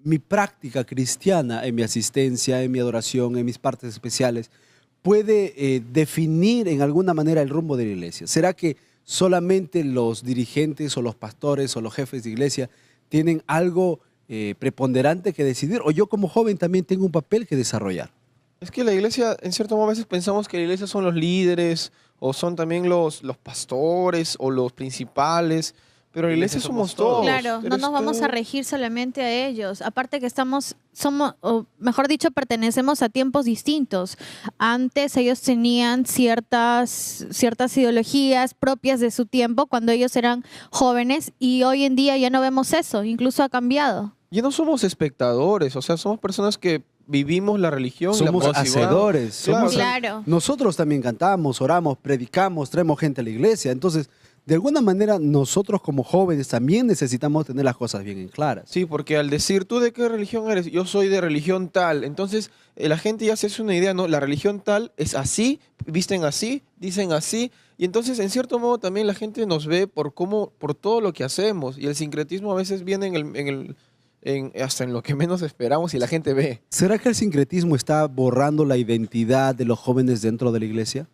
mi práctica cristiana, en mi asistencia, en mi adoración, en mis partes especiales, puede definir en alguna manera el rumbo de la iglesia? ¿Será que solamente los dirigentes o los pastores o los jefes de iglesia tienen algo preponderante que decidir, o yo como joven también tengo un papel que desarrollar? Es que la iglesia, en cierto modo, a veces pensamos que la iglesia son los líderes, o son también los pastores, o los principales, pero la iglesia somos todos. Claro, no Eres nos vamos tú. a regir solamente a ellos. Aparte que somos, o mejor dicho, pertenecemos a tiempos distintos. Antes ellos tenían ciertas ideologías propias de su tiempo cuando ellos eran jóvenes, y hoy en día ya no vemos eso, incluso ha cambiado. Ya no somos espectadores, o sea, somos personas que vivimos la religión. Somos la motivación. hacedores. Claro. Claro. Nosotros también cantamos, oramos, predicamos, traemos gente a la iglesia. Entonces, de alguna manera, nosotros como jóvenes también necesitamos tener las cosas bien en claras. Sí, porque al decir, ¿tú de qué religión eres? Yo soy de religión tal. Entonces, la gente ya se hace una idea, ¿no? La religión tal es así, visten así, dicen así. Y entonces, en cierto modo, también la gente nos ve por todo lo que hacemos. Y el sincretismo a veces viene hasta en lo que menos esperamos y la gente ve. ¿Será que el sincretismo está borrando la identidad de los jóvenes dentro de la iglesia?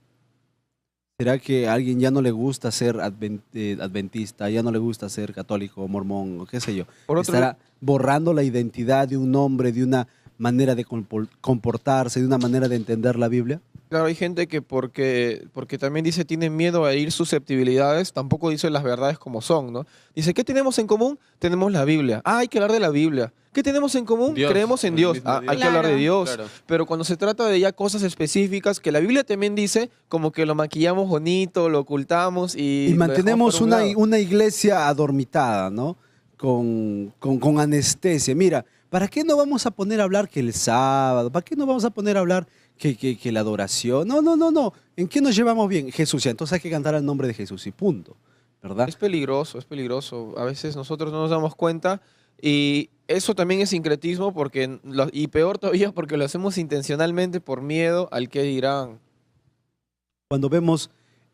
¿Será que a alguien ya no le gusta ser adventista, ya no le gusta ser católico, mormón, o qué sé yo? ¿Estará borrando la identidad de un hombre, de una manera de comportarse, de una manera de entender la Biblia? Claro, hay gente que porque también dice tienen miedo a herir susceptibilidades, tampoco dice las verdades como son, ¿no? Dice, ¿qué tenemos en común? Tenemos la Biblia. Ah, hay que hablar de la Biblia. ¿Qué tenemos en común? Dios, Creemos en el Dios. mismo Ah, Dios. hay que hablar de Dios. Claro. Pero cuando se trata de ya cosas específicas que la Biblia también dice, como que lo maquillamos bonito, lo ocultamos y Y lo mantenemos dejamos por un lado. una iglesia adormitada, ¿no? Con anestesia. Mira, ¿para qué no vamos a poner a hablar que el sábado? ¿Para qué no vamos a poner a hablar que la adoración? No. ¿En qué nos llevamos bien? Jesús, ya, entonces hay que cantar el nombre de Jesús y punto, ¿verdad? Es peligroso, es peligroso. A veces nosotros no nos damos cuenta y eso también es sincretismo y peor todavía porque lo hacemos intencionalmente por miedo al que dirán. Cuando vemos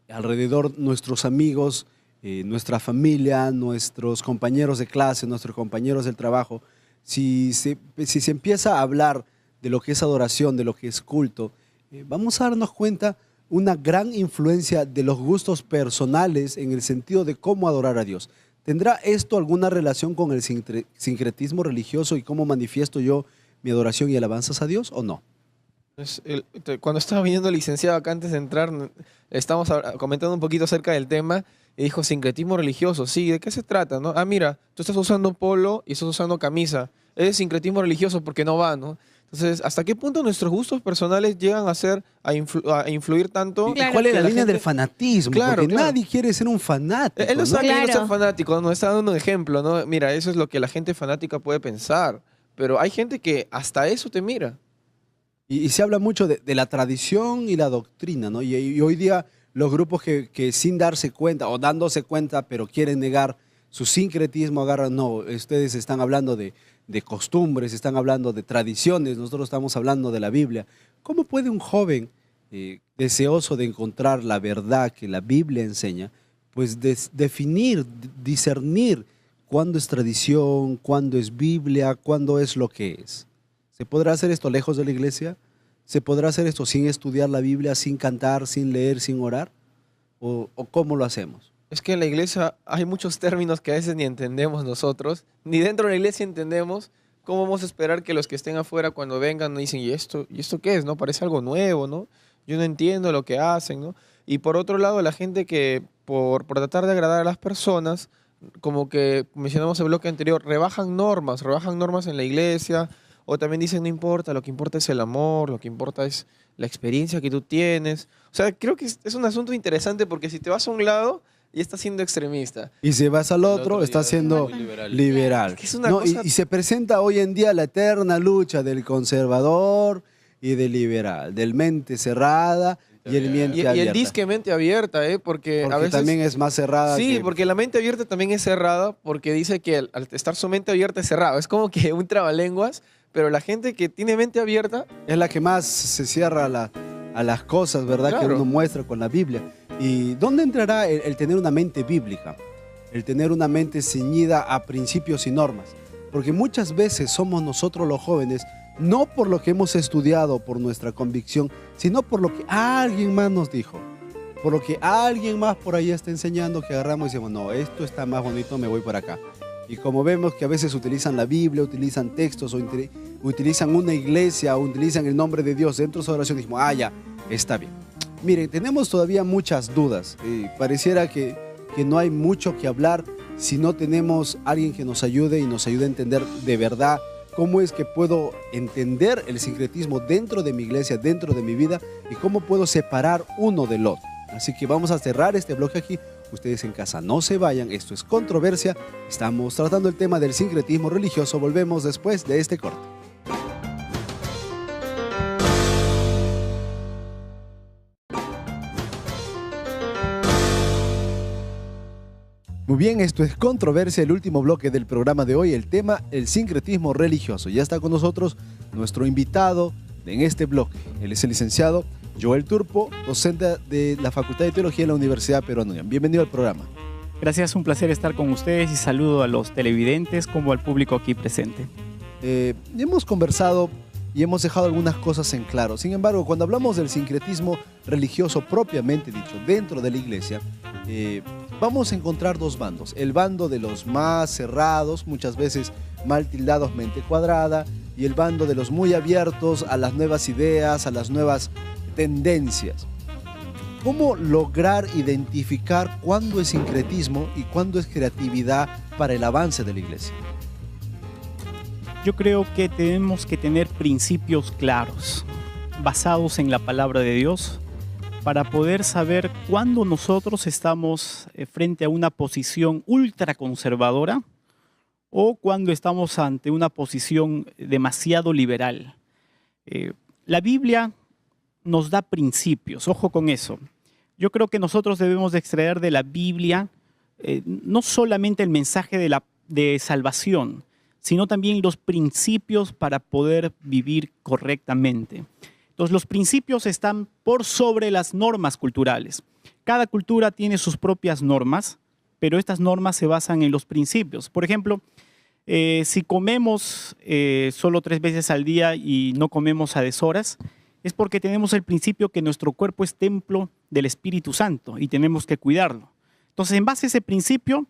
alrededor nuestros amigos, nuestra familia, nuestros compañeros de clase, nuestros compañeros del trabajo, si se empieza a hablar de lo que es adoración, de lo que es culto, vamos a darnos cuenta una gran influencia de los gustos personales en el sentido de cómo adorar a Dios. ¿Tendrá esto alguna relación con el sincretismo religioso y cómo manifiesto yo mi adoración y alabanzas a Dios o no? Cuando estaba viniendo el licenciado acá antes de entrar, estábamos comentando un poquito acerca del tema y dijo sincretismo religioso. Sí, ¿de qué se trata, no? Ah, mira, tú estás usando polo y estás usando camisa. Es sincretismo religioso porque no va, ¿no? Entonces, ¿hasta qué punto nuestros gustos personales llegan a influir tanto? ¿Y cuál es la línea del fanatismo? Claro, Porque claro. nadie quiere ser un fanático. Él no está ¿no? queriendo Claro. ser fanático, nos está dando un ejemplo, ¿no? Mira, eso es lo que la gente fanática puede pensar. Pero hay gente que hasta eso te mira. Y se habla mucho de la tradición y la doctrina, ¿no? Y hoy día los grupos que sin darse cuenta o dándose cuenta, pero quieren negar su sincretismo, agarran, no, ustedes están hablando de costumbres, están hablando de tradiciones, nosotros estamos hablando de la Biblia. ¿Cómo puede un joven deseoso de encontrar la verdad que la Biblia enseña, pues definir, discernir cuándo es tradición, cuándo es Biblia, cuándo es lo que es? ¿Se podrá hacer esto lejos de la iglesia? ¿Se podrá hacer esto sin estudiar la Biblia, sin cantar, sin leer, sin orar? ¿O cómo lo hacemos? Es que en la iglesia hay muchos términos que a veces ni entendemos nosotros, ni dentro de la iglesia entendemos. ¿Cómo vamos a esperar que los que estén afuera cuando vengan nos dicen, ¿y esto qué es? ¿No? Parece algo nuevo, ¿no? Yo no entiendo lo que hacen, ¿no? Y por otro lado, la gente que por tratar de agradar a las personas, como que mencionamos el bloque anterior, rebajan normas en la iglesia, O también dicen, no importa, lo que importa es el amor, lo que importa es la experiencia que tú tienes. O sea, creo que es un asunto interesante porque si te vas a un lado, ya estás siendo extremista. Y si vas al otro, estás siendo muy liberal. liberal. Es que es una No, cosa- y se presenta hoy en día la eterna lucha del conservador y del liberal, del mente cerrada y el mente Y abierta. el disque mente abierta, porque a Porque veces... también es más cerrada. Sí, que- porque la mente abierta también es cerrada, porque dice que al estar su mente abierta es cerrado. Es como que un trabalenguas, pero la gente que tiene mente abierta, es la que más se cierra a las cosas, ¿verdad? Que Claro. uno muestra con la Biblia. ¿Y dónde entrará el tener una mente bíblica? El tener una mente ceñida a principios y normas. Porque muchas veces somos nosotros los jóvenes, no por lo que hemos estudiado, por nuestra convicción, sino por lo que alguien más nos dijo. Por lo que alguien más por ahí está enseñando, que agarramos y decimos, no, esto está más bonito, me voy por acá. Y como vemos que a veces utilizan la Biblia, utilizan textos, o utilizan una iglesia, o utilizan el nombre de Dios dentro de su oración, dijimos, ya, está bien. Miren, tenemos todavía muchas dudas. Pareciera que no hay mucho que hablar si no tenemos alguien que nos ayude y nos ayude a entender de verdad cómo es que puedo entender el sincretismo dentro de mi iglesia, dentro de mi vida, y cómo puedo separar uno del otro. Así que vamos a cerrar este bloque aquí. Ustedes en casa no se vayan, esto es Controversia. Estamos tratando el tema del sincretismo religioso. Volvemos después de este corte. Muy bien, esto es Controversia, el último bloque del programa de hoy, el tema, el sincretismo religioso. Ya está con nosotros nuestro invitado en este bloque. Él es el licenciado Joel Turpo, docente de la Facultad de Teología en la Universidad Peruana. Bienvenido al programa. Gracias, un placer estar con ustedes y saludo a los televidentes como al público aquí presente. Hemos conversado y hemos dejado algunas cosas en claro. Sin embargo, cuando hablamos del sincretismo religioso propiamente dicho dentro de la iglesia, vamos a encontrar dos bandos. El bando de los más cerrados, muchas veces mal tildados mente cuadrada, y el bando de los muy abiertos a las nuevas ideas, a las nuevas tendencias. ¿Cómo lograr identificar cuándo es sincretismo y cuándo es creatividad para el avance de la iglesia? Yo creo que tenemos que tener principios claros, basados en la palabra de Dios, para poder saber cuándo nosotros estamos frente a una posición ultraconservadora o cuando estamos ante una posición demasiado liberal. La Biblia nos da principios, ojo con eso. Yo creo que nosotros debemos de extraer de la Biblia no solamente el mensaje de salvación, sino también los principios para poder vivir correctamente. Entonces, los principios están por sobre las normas culturales. Cada cultura tiene sus propias normas, pero estas normas se basan en los principios. Por ejemplo, si comemos solo 3 veces al día y no comemos a deshoras, es porque tenemos el principio que nuestro cuerpo es templo del Espíritu Santo y tenemos que cuidarlo. Entonces, en base a ese principio,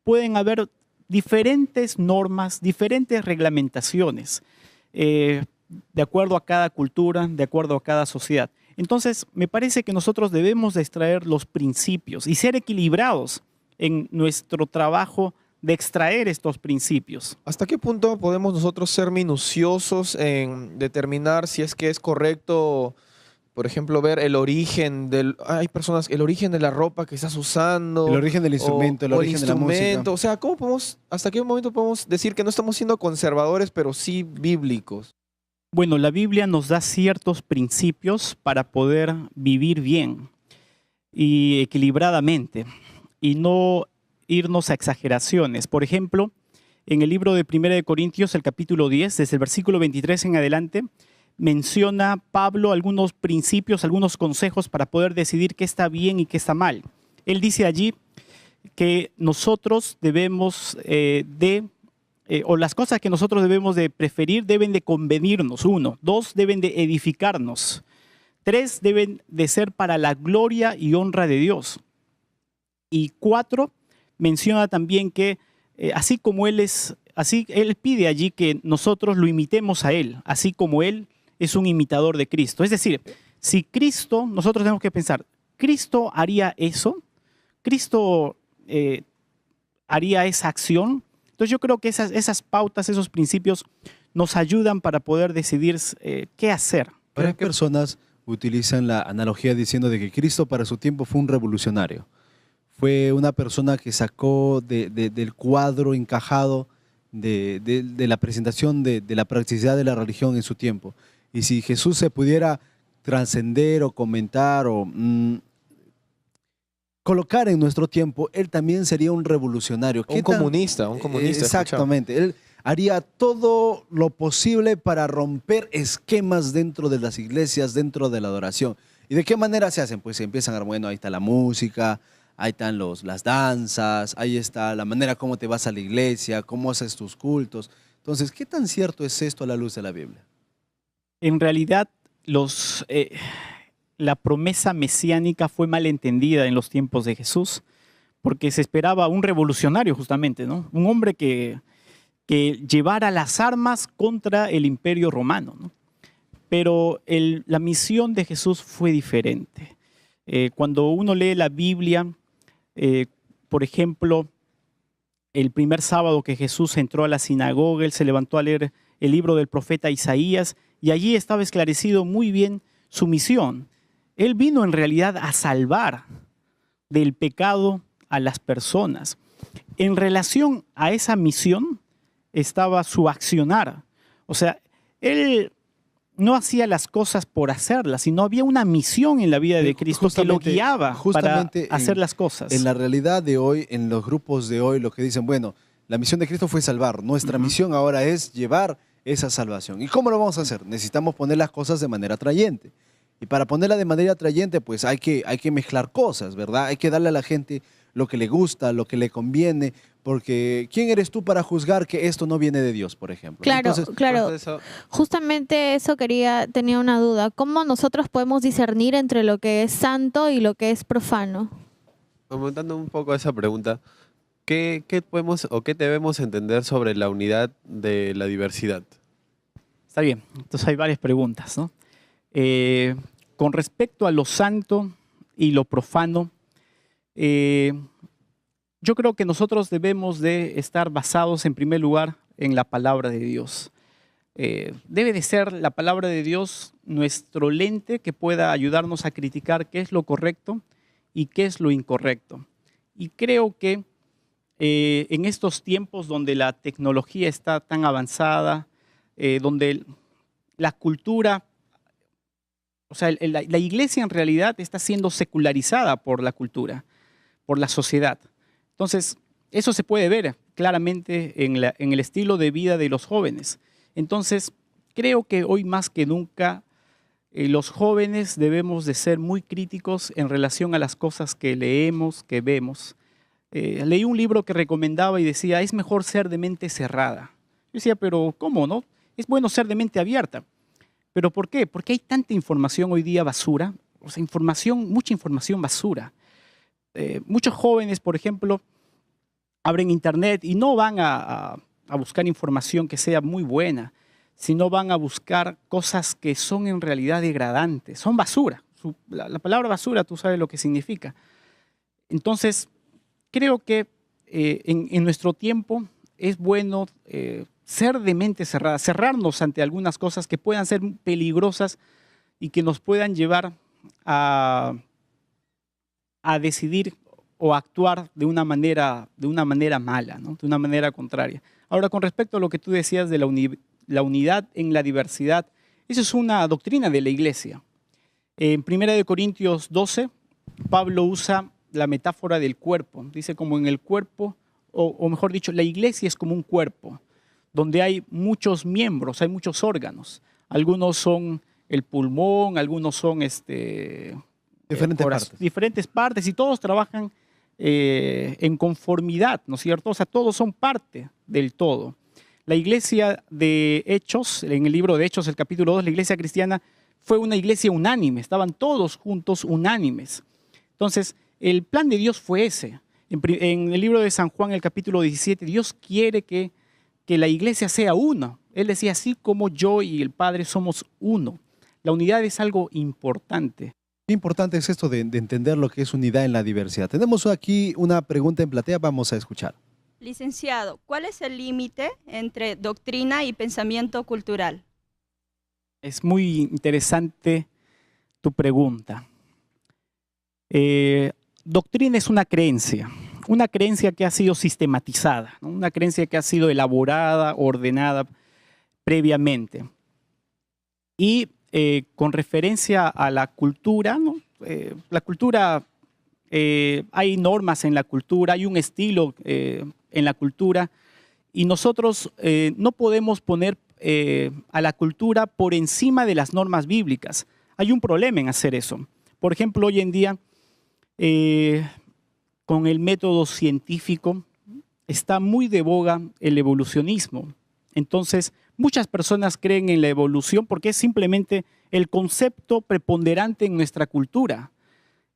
pueden haber diferentes normas, diferentes reglamentaciones, de acuerdo a cada cultura, de acuerdo a cada sociedad. Entonces, me parece que nosotros debemos de extraer los principios y ser equilibrados en nuestro trabajo de extraer estos principios. ¿Hasta qué punto podemos nosotros ser minuciosos en determinar si es que es correcto, por ejemplo, ver el origen hay personas, el origen de la ropa que estás usando? El origen del instrumento, el origen de la música. O sea, ¿hasta qué momento podemos decir que no estamos siendo conservadores, pero sí bíblicos? Bueno, la Biblia nos da ciertos principios para poder vivir bien y equilibradamente y no irnos a exageraciones. Por ejemplo, en el libro de 1 Corintios, el capítulo 10, desde el versículo 23 en adelante, menciona Pablo algunos principios, algunos consejos para poder decidir qué está bien y qué está mal. Él dice allí que nosotros debemos o las cosas que nosotros debemos de preferir deben de convenirnos. 1, 2, deben de edificarnos. 3, deben de ser para la gloria y honra de Dios. Y 4, menciona también que así como Él pide allí que nosotros lo imitemos a Él, así como Él es un imitador de Cristo. Es decir, si Cristo, nosotros tenemos que pensar, ¿Cristo haría eso? ¿Cristo haría esa acción? Entonces yo creo que esas pautas, esos principios nos ayudan para poder decidir qué hacer. Varias personas utilizan la analogía diciendo de que Cristo para su tiempo fue un revolucionario. Fue una persona que sacó del cuadro encajado de la presentación de la practicidad de la religión en su tiempo. Y si Jesús se pudiera trascender o comentar o colocar en nuestro tiempo, él también sería un revolucionario. Un comunista. Exactamente. Él haría todo lo posible para romper esquemas dentro de las iglesias, dentro de la adoración. ¿Y de qué manera se hacen? Pues se empiezan a, bueno, ahí está la música, ahí están las danzas, ahí está la manera como te vas a la iglesia, cómo haces tus cultos. Entonces, ¿qué tan cierto es esto a la luz de la Biblia? En realidad, la promesa mesiánica fue mal entendida en los tiempos de Jesús, porque se esperaba un revolucionario justamente, ¿no? Un hombre que llevara las armas contra el imperio romano, ¿no? Pero la misión de Jesús fue diferente. Cuando uno lee la Biblia, por ejemplo, el primer sábado que Jesús entró a la sinagoga, él se levantó a leer el libro del profeta Isaías y allí estaba esclarecido muy bien su misión. Él vino en realidad a salvar del pecado a las personas. En relación a esa misión estaba su accionar. O sea, él no hacía las cosas por hacerlas, sino había una misión en la vida de Cristo que lo guiaba para hacer las cosas. En la realidad de hoy, en los grupos de hoy, lo que dicen, bueno, la misión de Cristo fue salvar. Nuestra misión ahora es llevar esa salvación. ¿Y cómo lo vamos a hacer? Necesitamos poner las cosas de manera atrayente. Y para ponerla de manera atrayente, pues hay que mezclar cosas, ¿verdad? Hay que darle a la gente lo que le gusta, lo que le conviene, porque ¿quién eres tú para juzgar que esto no viene de Dios, por ejemplo? Claro, Entonces, claro. Justamente eso tenía una duda. ¿Cómo nosotros podemos discernir entre lo que es santo y lo que es profano? Comentando un poco esa pregunta, ¿qué podemos o qué debemos entender sobre la unidad de la diversidad? Está bien, entonces hay varias preguntas, ¿no? Con respecto a lo santo y lo profano, yo creo que nosotros debemos de estar basados en primer lugar en la palabra de Dios. Debe de ser la palabra de Dios nuestro lente que pueda ayudarnos a criticar qué es lo correcto y qué es lo incorrecto. Y creo que en estos tiempos donde la tecnología está tan avanzada, donde la cultura, o sea, la iglesia en realidad está siendo secularizada por la cultura, por la sociedad. Entonces, eso se puede ver claramente en el estilo de vida de los jóvenes. Entonces, creo que hoy más que nunca los jóvenes debemos de ser muy críticos en relación a las cosas que leemos, que vemos. Leí un libro que recomendaba y decía, es mejor ser de mente cerrada. Yo decía, pero ¿cómo no? Es bueno ser de mente abierta. ¿Pero por qué? Porque hay tanta información hoy día basura, o sea, mucha información basura. Muchos jóvenes, por ejemplo, abren internet y no van a buscar información que sea muy buena, sino van a buscar cosas que son en realidad degradantes, son basura. La palabra basura, tú sabes lo que significa. Entonces, creo que en nuestro tiempo es bueno ser de mente cerrada, cerrarnos ante algunas cosas que puedan ser peligrosas y que nos puedan llevar a decidir o actuar de una manera mala, ¿no? De una manera contraria. Ahora, con respecto a lo que tú decías de la unidad en la diversidad, eso es una doctrina de la iglesia. En 1 Corintios 12, Pablo usa la metáfora del cuerpo. Dice como en el cuerpo, o mejor dicho, la iglesia es como un cuerpo, donde hay muchos miembros, hay muchos órganos. Algunos son el pulmón, algunos son diferentes partes y todos trabajan en conformidad, ¿no es cierto? O sea, todos son parte del todo. La iglesia de Hechos, en el libro de Hechos, el capítulo 2, la iglesia cristiana fue una iglesia unánime, estaban todos juntos unánimes. Entonces, el plan de Dios fue ese. En el libro de San Juan, el capítulo 17, Dios quiere que la iglesia sea uno. Él decía, así como yo y el Padre somos uno. La unidad es algo importante. Qué importante es esto de entender lo que es unidad en la diversidad. Tenemos aquí una pregunta en platea, vamos a escuchar. Licenciado, ¿cuál es el límite entre doctrina y pensamiento cultural? Es muy interesante tu pregunta. Doctrina es una creencia que ha sido sistematizada, ¿no? Una creencia que ha sido elaborada, ordenada previamente. Y con referencia a la cultura, ¿no? La cultura, hay normas en la cultura, hay un estilo en la cultura, y nosotros no podemos poner a la cultura por encima de las normas bíblicas. Hay un problema en hacer eso. Por ejemplo, hoy en día, con el método científico, está muy de boga el evolucionismo. Entonces, muchas personas creen en la evolución porque es simplemente el concepto preponderante en nuestra cultura.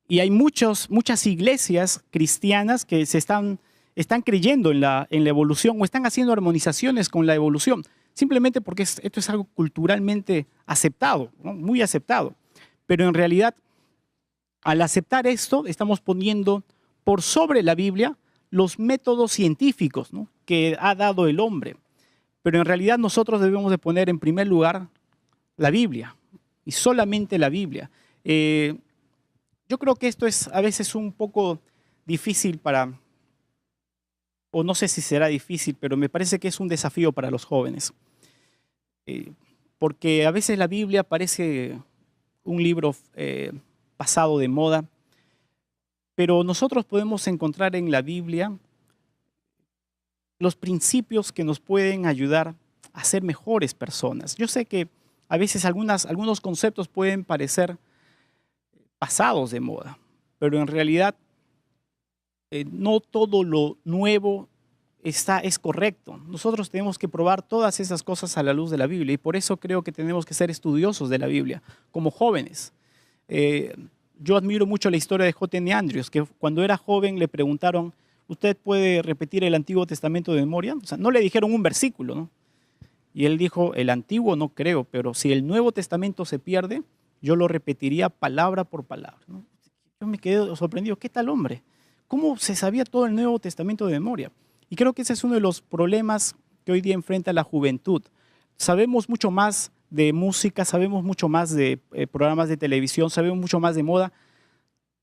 Y hay muchas iglesias cristianas que están creyendo en la evolución o están haciendo armonizaciones con la evolución, simplemente porque esto es algo culturalmente aceptado, ¿no? Muy aceptado. Pero en realidad, al aceptar esto, estamos poniendo por sobre la Biblia los métodos científicos, ¿no? Que ha dado el hombre. Pero en realidad nosotros debemos de poner en primer lugar la Biblia y solamente la Biblia. Yo creo que esto es a veces un poco difícil o no sé si será difícil, pero me parece que es un desafío para los jóvenes. Porque a veces la Biblia parece un libro pasado de moda, pero nosotros podemos encontrar en la Biblia los principios que nos pueden ayudar a ser mejores personas. Yo sé que a veces algunos conceptos pueden parecer pasados de moda, pero en realidad no todo lo nuevo es correcto. Nosotros tenemos que probar todas esas cosas a la luz de la Biblia y por eso creo que tenemos que ser estudiosos de la Biblia como jóvenes. Yo admiro mucho la historia de J.N. Andrews, que cuando era joven le preguntaron, ¿usted puede repetir el Antiguo Testamento de memoria? O sea, no le dijeron un versículo, ¿no? Y él dijo, el Antiguo no creo, pero si el Nuevo Testamento se pierde, yo lo repetiría palabra por palabra, ¿no? Yo me quedé sorprendido, ¿qué tal hombre? ¿Cómo se sabía todo el Nuevo Testamento de memoria? Y creo que ese es uno de los problemas que hoy día enfrenta la juventud. Sabemos mucho más de música, sabemos mucho más de programas de televisión, sabemos mucho más de moda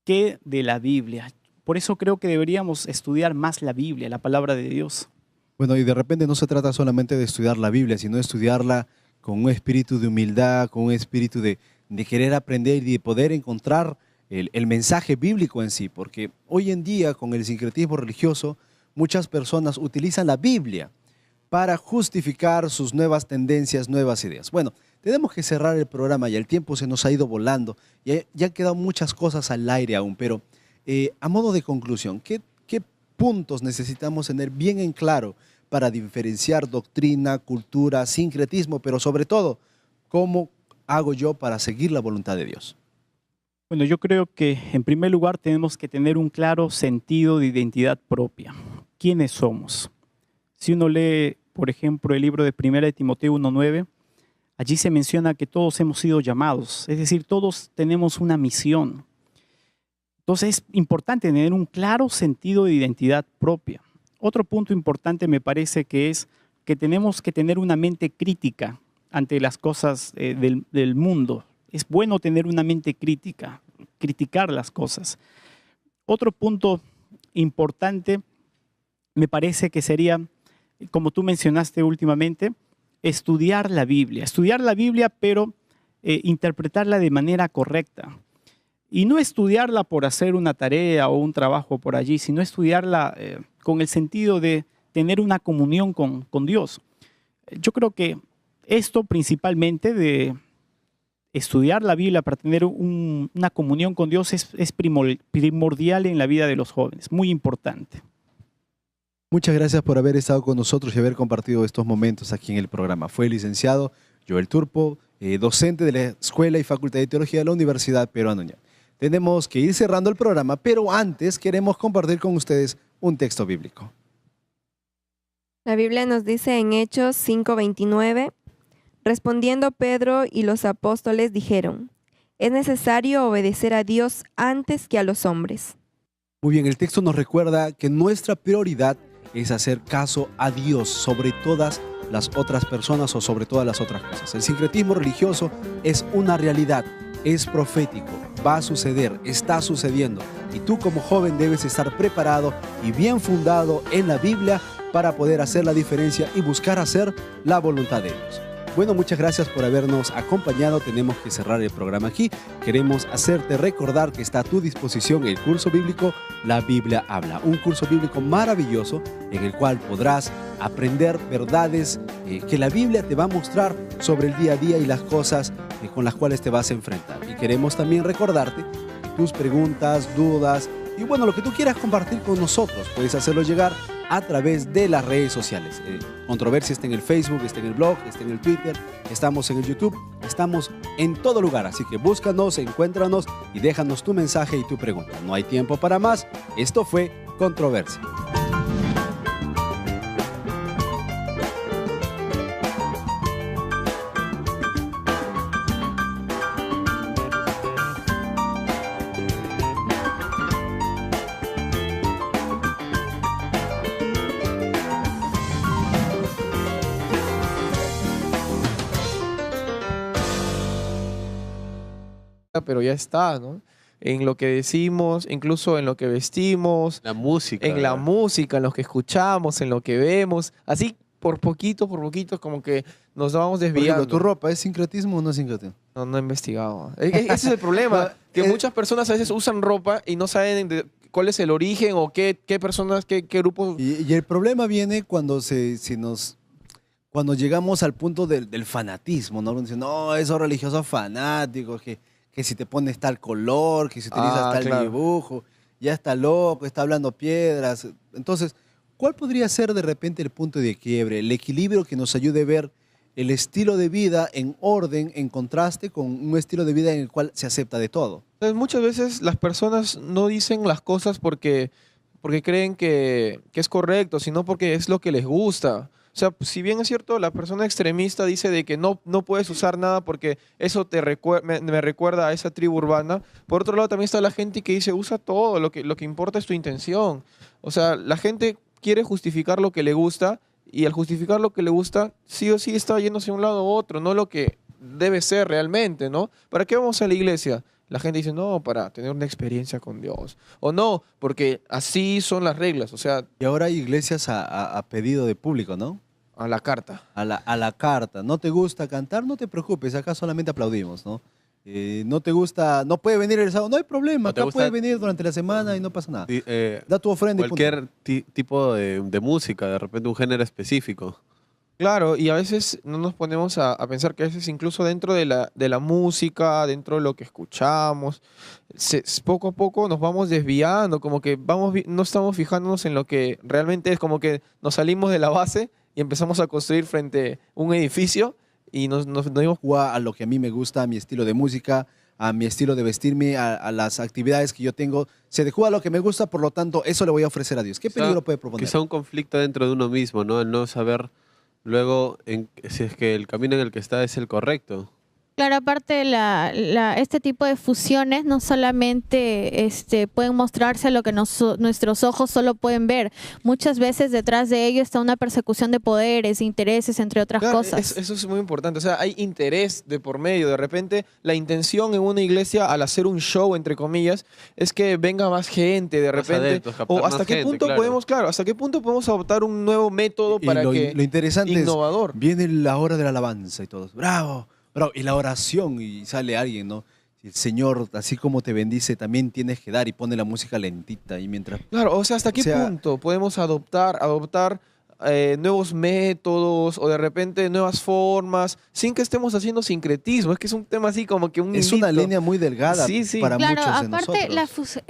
que de la Biblia. Por eso creo que deberíamos estudiar más la Biblia, la palabra de Dios. Bueno, y de repente no se trata solamente de estudiar la Biblia, sino de estudiarla con un espíritu de humildad, con un espíritu de querer aprender y de poder encontrar el mensaje bíblico en sí, porque hoy en día con el sincretismo religioso muchas personas utilizan la Biblia para justificar sus nuevas tendencias, nuevas ideas. Bueno, tenemos que cerrar el programa, ya el tiempo se nos ha ido volando, ya han quedado muchas cosas al aire aún, pero a modo de conclusión, ¿qué puntos necesitamos tener bien en claro para diferenciar doctrina, cultura, sincretismo, pero sobre todo, cómo hago yo para seguir la voluntad de Dios? Bueno, yo creo que en primer lugar tenemos que tener un claro sentido de identidad propia. ¿Quiénes somos? Si uno lee, por ejemplo, el libro de 1 Timoteo 1:9, allí se menciona que todos hemos sido llamados, es decir, todos tenemos una misión. Entonces es importante tener un claro sentido de identidad propia. Otro punto importante me parece que es que tenemos que tener una mente crítica ante las cosas del mundo. Es bueno tener una mente crítica, criticar las cosas. Otro punto importante me parece que sería, como tú mencionaste últimamente, estudiar la Biblia. Estudiar la Biblia, pero interpretarla de manera correcta. Y no estudiarla por hacer una tarea o un trabajo por allí, sino estudiarla con el sentido de tener una comunión con Dios. Yo creo que esto principalmente de estudiar la Biblia para tener una comunión con Dios es primordial en la vida de los jóvenes, muy importante. Muchas gracias por haber estado con nosotros y haber compartido estos momentos aquí en el programa. Fue el licenciado Joel Turpo, docente de la Escuela y Facultad de Teología de la Universidad Peruana Unión. Tenemos que ir cerrando el programa, pero antes queremos compartir con ustedes un texto bíblico. La Biblia nos dice en Hechos 5:29, respondiendo Pedro y los apóstoles dijeron, es necesario obedecer a Dios antes que a los hombres. Muy bien, el texto nos recuerda que nuestra prioridad es hacer caso a Dios sobre todas las otras personas o sobre todas las otras cosas. El sincretismo religioso es una realidad, es profético, va a suceder, está sucediendo. Y tú como joven debes estar preparado y bien fundado en la Biblia para poder hacer la diferencia y buscar hacer la voluntad de Dios. Bueno, muchas gracias por habernos acompañado. Tenemos que cerrar el programa aquí. Queremos hacerte recordar que está a tu disposición el curso bíblico La Biblia Habla. Un curso bíblico maravilloso en el cual podrás aprender verdades que la Biblia te va a mostrar sobre el día a día y las cosas con las cuales te vas a enfrentar. Y queremos también recordarte que tus preguntas, dudas y bueno, lo que tú quieras compartir con nosotros, puedes hacerlo llegar a través de las redes sociales. Controversia está en el Facebook, está en el blog, está en el Twitter, estamos en el YouTube, estamos en todo lugar. Así que búscanos, encuéntranos y déjanos tu mensaje y tu pregunta. No hay tiempo para más. Esto fue Controversia. Pero ya está, ¿no? En lo que decimos, incluso en lo que vestimos, La música. en la música, en lo que escuchamos, en lo que vemos. Así, por poquito, como que nos vamos Por ejemplo, desviando. ¿tu ropa es sincretismo o no es sincretismo? No he investigado. Ese es el problema, que muchas personas a veces usan ropa y no saben cuál es el origen o qué personas, qué grupos. Y el problema viene cuando cuando llegamos al punto del fanatismo, ¿no? Dicen, no, esos religiosos fanáticos, que si te pones tal color, que si utilizas tal claro. dibujo, ya está loco, está hablando piedras. Entonces, ¿cuál podría ser de repente el punto de quiebre, el equilibrio que nos ayude a ver el estilo de vida en orden, en contraste con un estilo de vida en el cual se acepta de todo? Entonces, muchas veces las personas no dicen las cosas porque creen que es correcto, sino porque es lo que les gusta. O sea, si bien es cierto, la persona extremista dice de que no puedes usar nada porque eso me recuerda a esa tribu urbana. Por otro lado, también está la gente que dice, usa todo, lo que importa es tu intención. O sea, la gente quiere justificar lo que le gusta y al justificar lo que le gusta, sí o sí está yéndose a un lado u otro, no lo que debe ser realmente, ¿no? ¿Para qué vamos a la iglesia? La gente dice, no, para tener una experiencia con Dios. O no, porque así son las reglas. O sea, Y ahora hay iglesias a pedido de público, ¿no? a la carta. A la carta. ¿No te gusta cantar? No te preocupes, acá solamente aplaudimos, ¿no? No te gusta, no puede venir el sábado, no hay problema, ¿No te acá gusta? puede venir durante la semana y no pasa nada. Sí, Da tu ofrenda y punto. cualquier tipo de música, de repente un género específico. Claro, y a veces no nos ponemos a pensar que a veces incluso dentro de la música, dentro de lo que escuchamos, poco a poco nos vamos desviando, como que no estamos fijándonos en lo que realmente es, como que nos salimos de la base y empezamos a construir frente a un edificio y nos dimos A lo que a mí me gusta, a mi estilo de música, a mi estilo de vestirme, a las actividades que yo tengo. Se adecua a lo que me gusta, por lo tanto, eso le voy a ofrecer a Dios. ¿Qué peligro puede proponer? Quizá un conflicto dentro de uno mismo, ¿no? El no saber luego si es que el camino en el que está es el correcto. Claro, aparte este tipo de fusiones no solamente pueden mostrarse lo que nuestros ojos solo pueden ver. Muchas veces detrás de ello está una persecución de poderes, intereses, entre otras Claro, cosas. eso es muy importante. O sea, hay interés de por medio. De repente, la intención en una iglesia al hacer un show, entre comillas, es que venga más gente. De Más repente, adeptos, captar o más hasta qué gente, punto claro. hasta qué punto podemos adoptar un nuevo método Y para lo que interesante innovador. es, viene la hora de la alabanza y todos, bravo, bravo, y la oración y sale alguien, ¿no? El Señor, así como te bendice, también tienes que dar y pone la música lentita y mientras... Claro, o sea, ¿hasta qué punto podemos adoptar nuevos métodos o de repente nuevas formas sin que estemos haciendo sincretismo? Es que es un tema así como que Es una hilito. línea muy delgada Sí, sí. para Claro, muchos de aparte nosotros.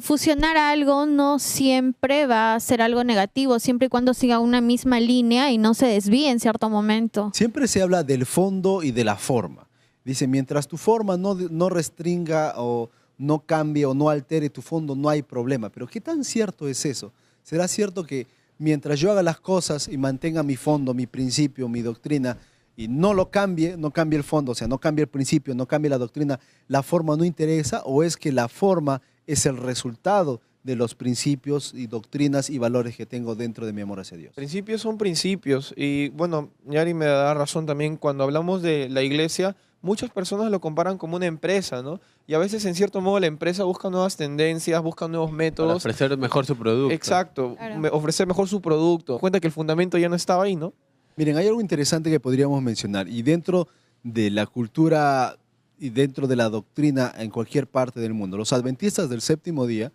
fusionar algo no siempre va a ser algo negativo, siempre y cuando siga una misma línea y no se desvíe en cierto momento. Siempre se habla del fondo y de la forma. Dice, mientras tu forma no restringa o no cambie o no altere tu fondo, no hay problema. Pero ¿qué tan cierto es eso? ¿Será cierto que mientras yo haga las cosas y mantenga mi fondo, mi principio, mi doctrina, y no lo cambie, no cambie el fondo, o sea, no cambie el principio, no cambie la doctrina, la forma no interesa? ¿O es que la forma es el resultado de los principios y doctrinas y valores que tengo dentro de mi amor hacia Dios? Principios son principios. Y bueno, Yari me da razón también. Cuando hablamos de la iglesia, muchas personas lo comparan como una empresa, ¿no? Y a veces, en cierto modo, la empresa busca nuevas tendencias, busca nuevos Para métodos. ofrecer mejor su producto. Exacto. Claro. Ofrecer mejor su producto. Cuenta que el fundamento ya no estaba ahí, ¿no? Miren, hay algo interesante que podríamos mencionar, y dentro de la cultura y dentro de la doctrina en cualquier parte del mundo, los adventistas del séptimo día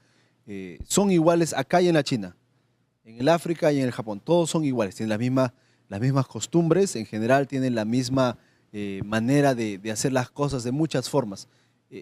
son iguales acá y en la China, en el África y en el Japón, todos son iguales, tienen las mismas costumbres, en general tienen la misma manera de hacer las cosas de muchas formas.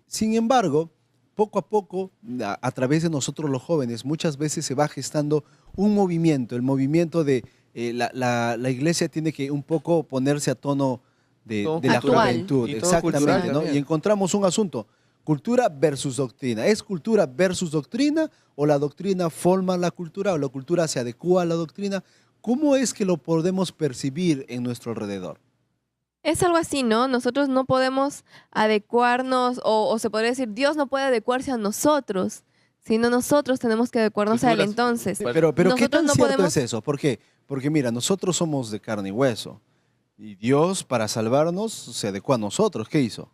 Sin embargo, poco a poco, a través de nosotros los jóvenes, muchas veces se va gestando un movimiento, el movimiento de la iglesia tiene que un poco ponerse a tono de la Actual. juventud, Y todo cultural exactamente, ¿no? también. Y encontramos un asunto, cultura versus doctrina. ¿Es cultura versus doctrina o la doctrina forma la cultura o la cultura se adecua a la doctrina? ¿Cómo es que lo podemos percibir en nuestro alrededor? Es algo así, ¿no? Nosotros no podemos adecuarnos, o se podría decir, Dios no puede adecuarse a nosotros, sino nosotros tenemos que adecuarnos a Él entonces. Pero ¿qué Nosotros tan no cierto podemos- es eso? ¿Por qué? Porque mira, nosotros somos de carne y hueso. Y Dios, para salvarnos, se adecuó a nosotros. ¿Qué hizo?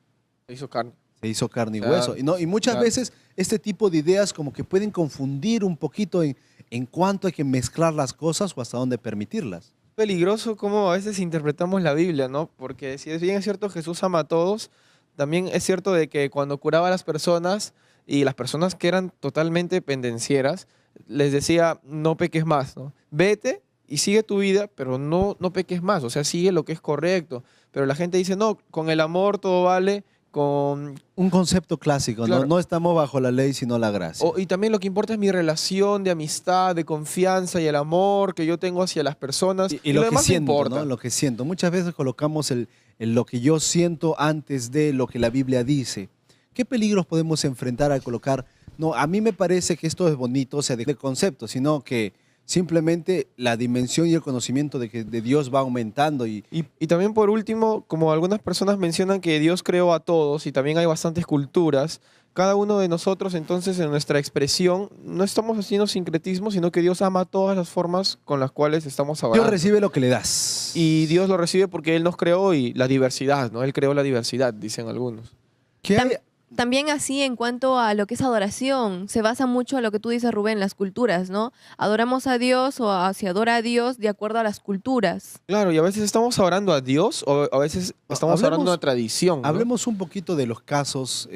Se hizo carne. Se hizo carne y Claro, hueso. Y muchas claro. veces este tipo de ideas como que pueden confundir un poquito en cuánto hay que mezclar las cosas o hasta dónde permitirlas. Peligroso cómo a veces interpretamos la Biblia, ¿no? Porque si bien es cierto Jesús ama a todos, también es cierto de que cuando curaba a las personas y las personas que eran totalmente pendencieras, les decía, no peques más, ¿no? Vete y sigue tu vida, pero no peques más, o sea, sigue lo que es correcto. Pero la gente dice, no, con el amor todo vale, con... Un concepto clásico, Claro. ¿no? No estamos bajo la ley, sino la gracia. Y también lo que importa es mi relación de amistad, de confianza y el amor que yo tengo hacia las personas. Y lo que demás no siento, importa. ¿no? Lo que siento. Muchas veces colocamos el lo que yo siento antes de lo que la Biblia dice. ¿Qué peligros podemos enfrentar al colocar? No, a mí me parece que esto es bonito, o sea, de concepto, sino que simplemente la dimensión y el conocimiento de Dios va aumentando. Y también por último, como algunas personas mencionan que Dios creó a todos y también hay bastantes culturas, cada uno de nosotros entonces en nuestra expresión no estamos haciendo sincretismo, sino que Dios ama todas las formas con las cuales estamos hablando. Dios recibe lo que le das. Y Dios lo recibe porque Él nos creó y la diversidad, ¿no? Él creó la diversidad, dicen algunos. ¿Qué hay? También así en cuanto a lo que es adoración, se basa mucho a lo que tú dices, Rubén, las culturas, ¿no? Adoramos a Dios se adora a Dios de acuerdo a las culturas. Claro, y a veces estamos orando a Dios o a veces estamos orando a una tradición, ¿no? Hablemos un poquito de los casos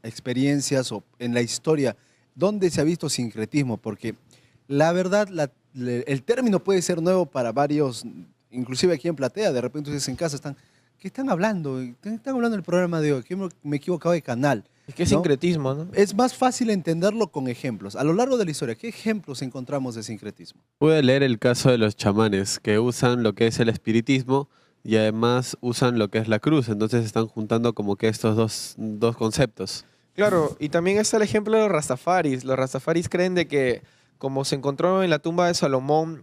experiencias o en la historia donde se ha visto sincretismo, porque la verdad, el término puede ser nuevo para varios, inclusive aquí en Platea, de repente ustedes en casa ¿qué están hablando? Están hablando del programa de hoy, que me he equivocado de canal. Es que es ¿no? sincretismo, ¿no? Es más fácil entenderlo con ejemplos. A lo largo de la historia, ¿qué ejemplos encontramos de sincretismo? Pude leer el caso de los chamanes que usan lo que es el espiritismo y además usan lo que es la cruz. Entonces están juntando como que estos dos conceptos. Claro, y también está el ejemplo de los rastafaris. Los rastafaris creen de que como se encontró en la tumba de Salomón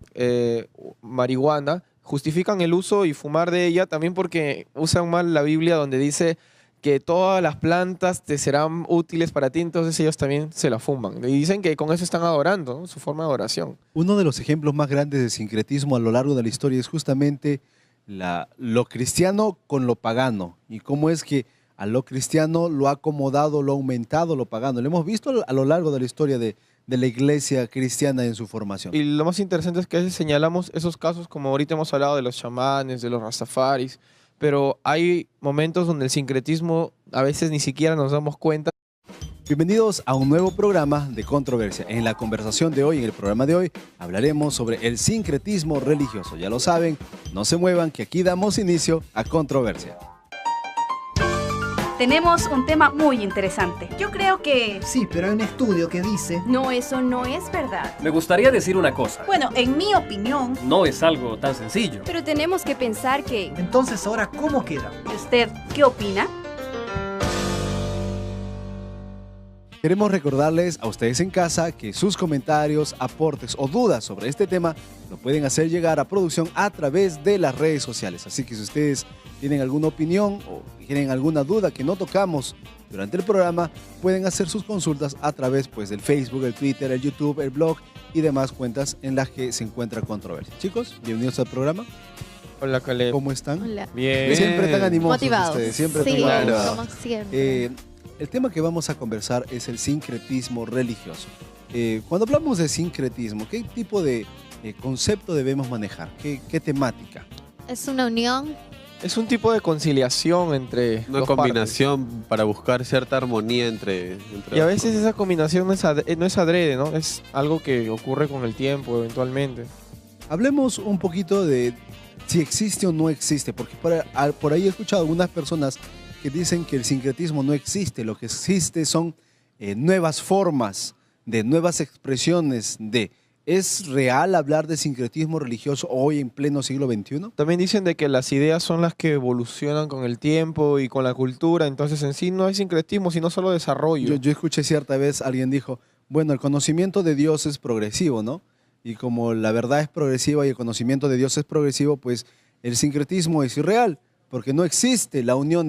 marihuana, justifican el uso y fumar de ella también porque usan mal la Biblia donde dice que todas las plantas te serán útiles para ti, entonces ellos también se la fuman. Y dicen que con eso están adorando, ¿no? Su forma de adoración. Uno de los ejemplos más grandes de sincretismo a lo largo de la historia es justamente lo cristiano con lo pagano y cómo es que a lo cristiano lo ha acomodado, lo ha aumentado lo pagano. Lo hemos visto a lo largo de la historia de la iglesia cristiana en su formación. Y lo más interesante es que a veces señalamos esos casos como ahorita hemos hablado de los chamanes, de los rastafaris, pero hay momentos donde el sincretismo a veces ni siquiera nos damos cuenta. Bienvenidos a un nuevo programa de Controversia. En la conversación de hoy, en el programa de hoy, hablaremos sobre el sincretismo religioso. Ya lo saben, no se muevan que aquí damos inicio a Controversia. Tenemos un tema muy interesante. Yo creo que... Sí, pero hay un estudio que dice... No, eso no es verdad. Me gustaría decir una cosa. Bueno, en mi opinión... No es algo tan sencillo. Pero tenemos que pensar que... Entonces, ahora, ¿cómo queda? ¿Y usted qué opina? Queremos recordarles a ustedes en casa que sus comentarios, aportes o dudas sobre este tema lo pueden hacer llegar a producción a través de las redes sociales. Así que si ustedes tienen alguna opinión o tienen alguna duda que no tocamos durante el programa, pueden hacer sus consultas a través pues, del Facebook, el Twitter, el YouTube, el blog y demás cuentas en las que se encuentra controversia. Chicos, bienvenidos al programa. Hola, Caleb. ¿Cómo están? Hola. Bien. Siempre tan animosos Motivados. ustedes, siempre Sí, tan motivados. como siempre. El tema que vamos a conversar es el sincretismo religioso. Cuando hablamos de sincretismo, ¿qué tipo de concepto debemos manejar? ¿Qué temática? Es una unión. Es un tipo de conciliación entre Una dos combinación para buscar cierta armonía entre partes. Y a veces esa combinación no es adrede, ¿no? Es algo que ocurre con el tiempo, eventualmente. Hablemos un poquito de si existe o no existe, porque por ahí he escuchado algunas personas que dicen que el sincretismo no existe, lo que existe son nuevas formas, de nuevas expresiones de... ¿Es real hablar de sincretismo religioso hoy en pleno siglo XXI? También dicen de que las ideas son las que evolucionan con el tiempo y con la cultura, entonces en sí no hay sincretismo, sino solo desarrollo. Yo escuché cierta vez, alguien dijo, bueno, el conocimiento de Dios es progresivo, ¿no? Y como la verdad es progresiva y el conocimiento de Dios es progresivo, pues el sincretismo es irreal, porque no existe la unión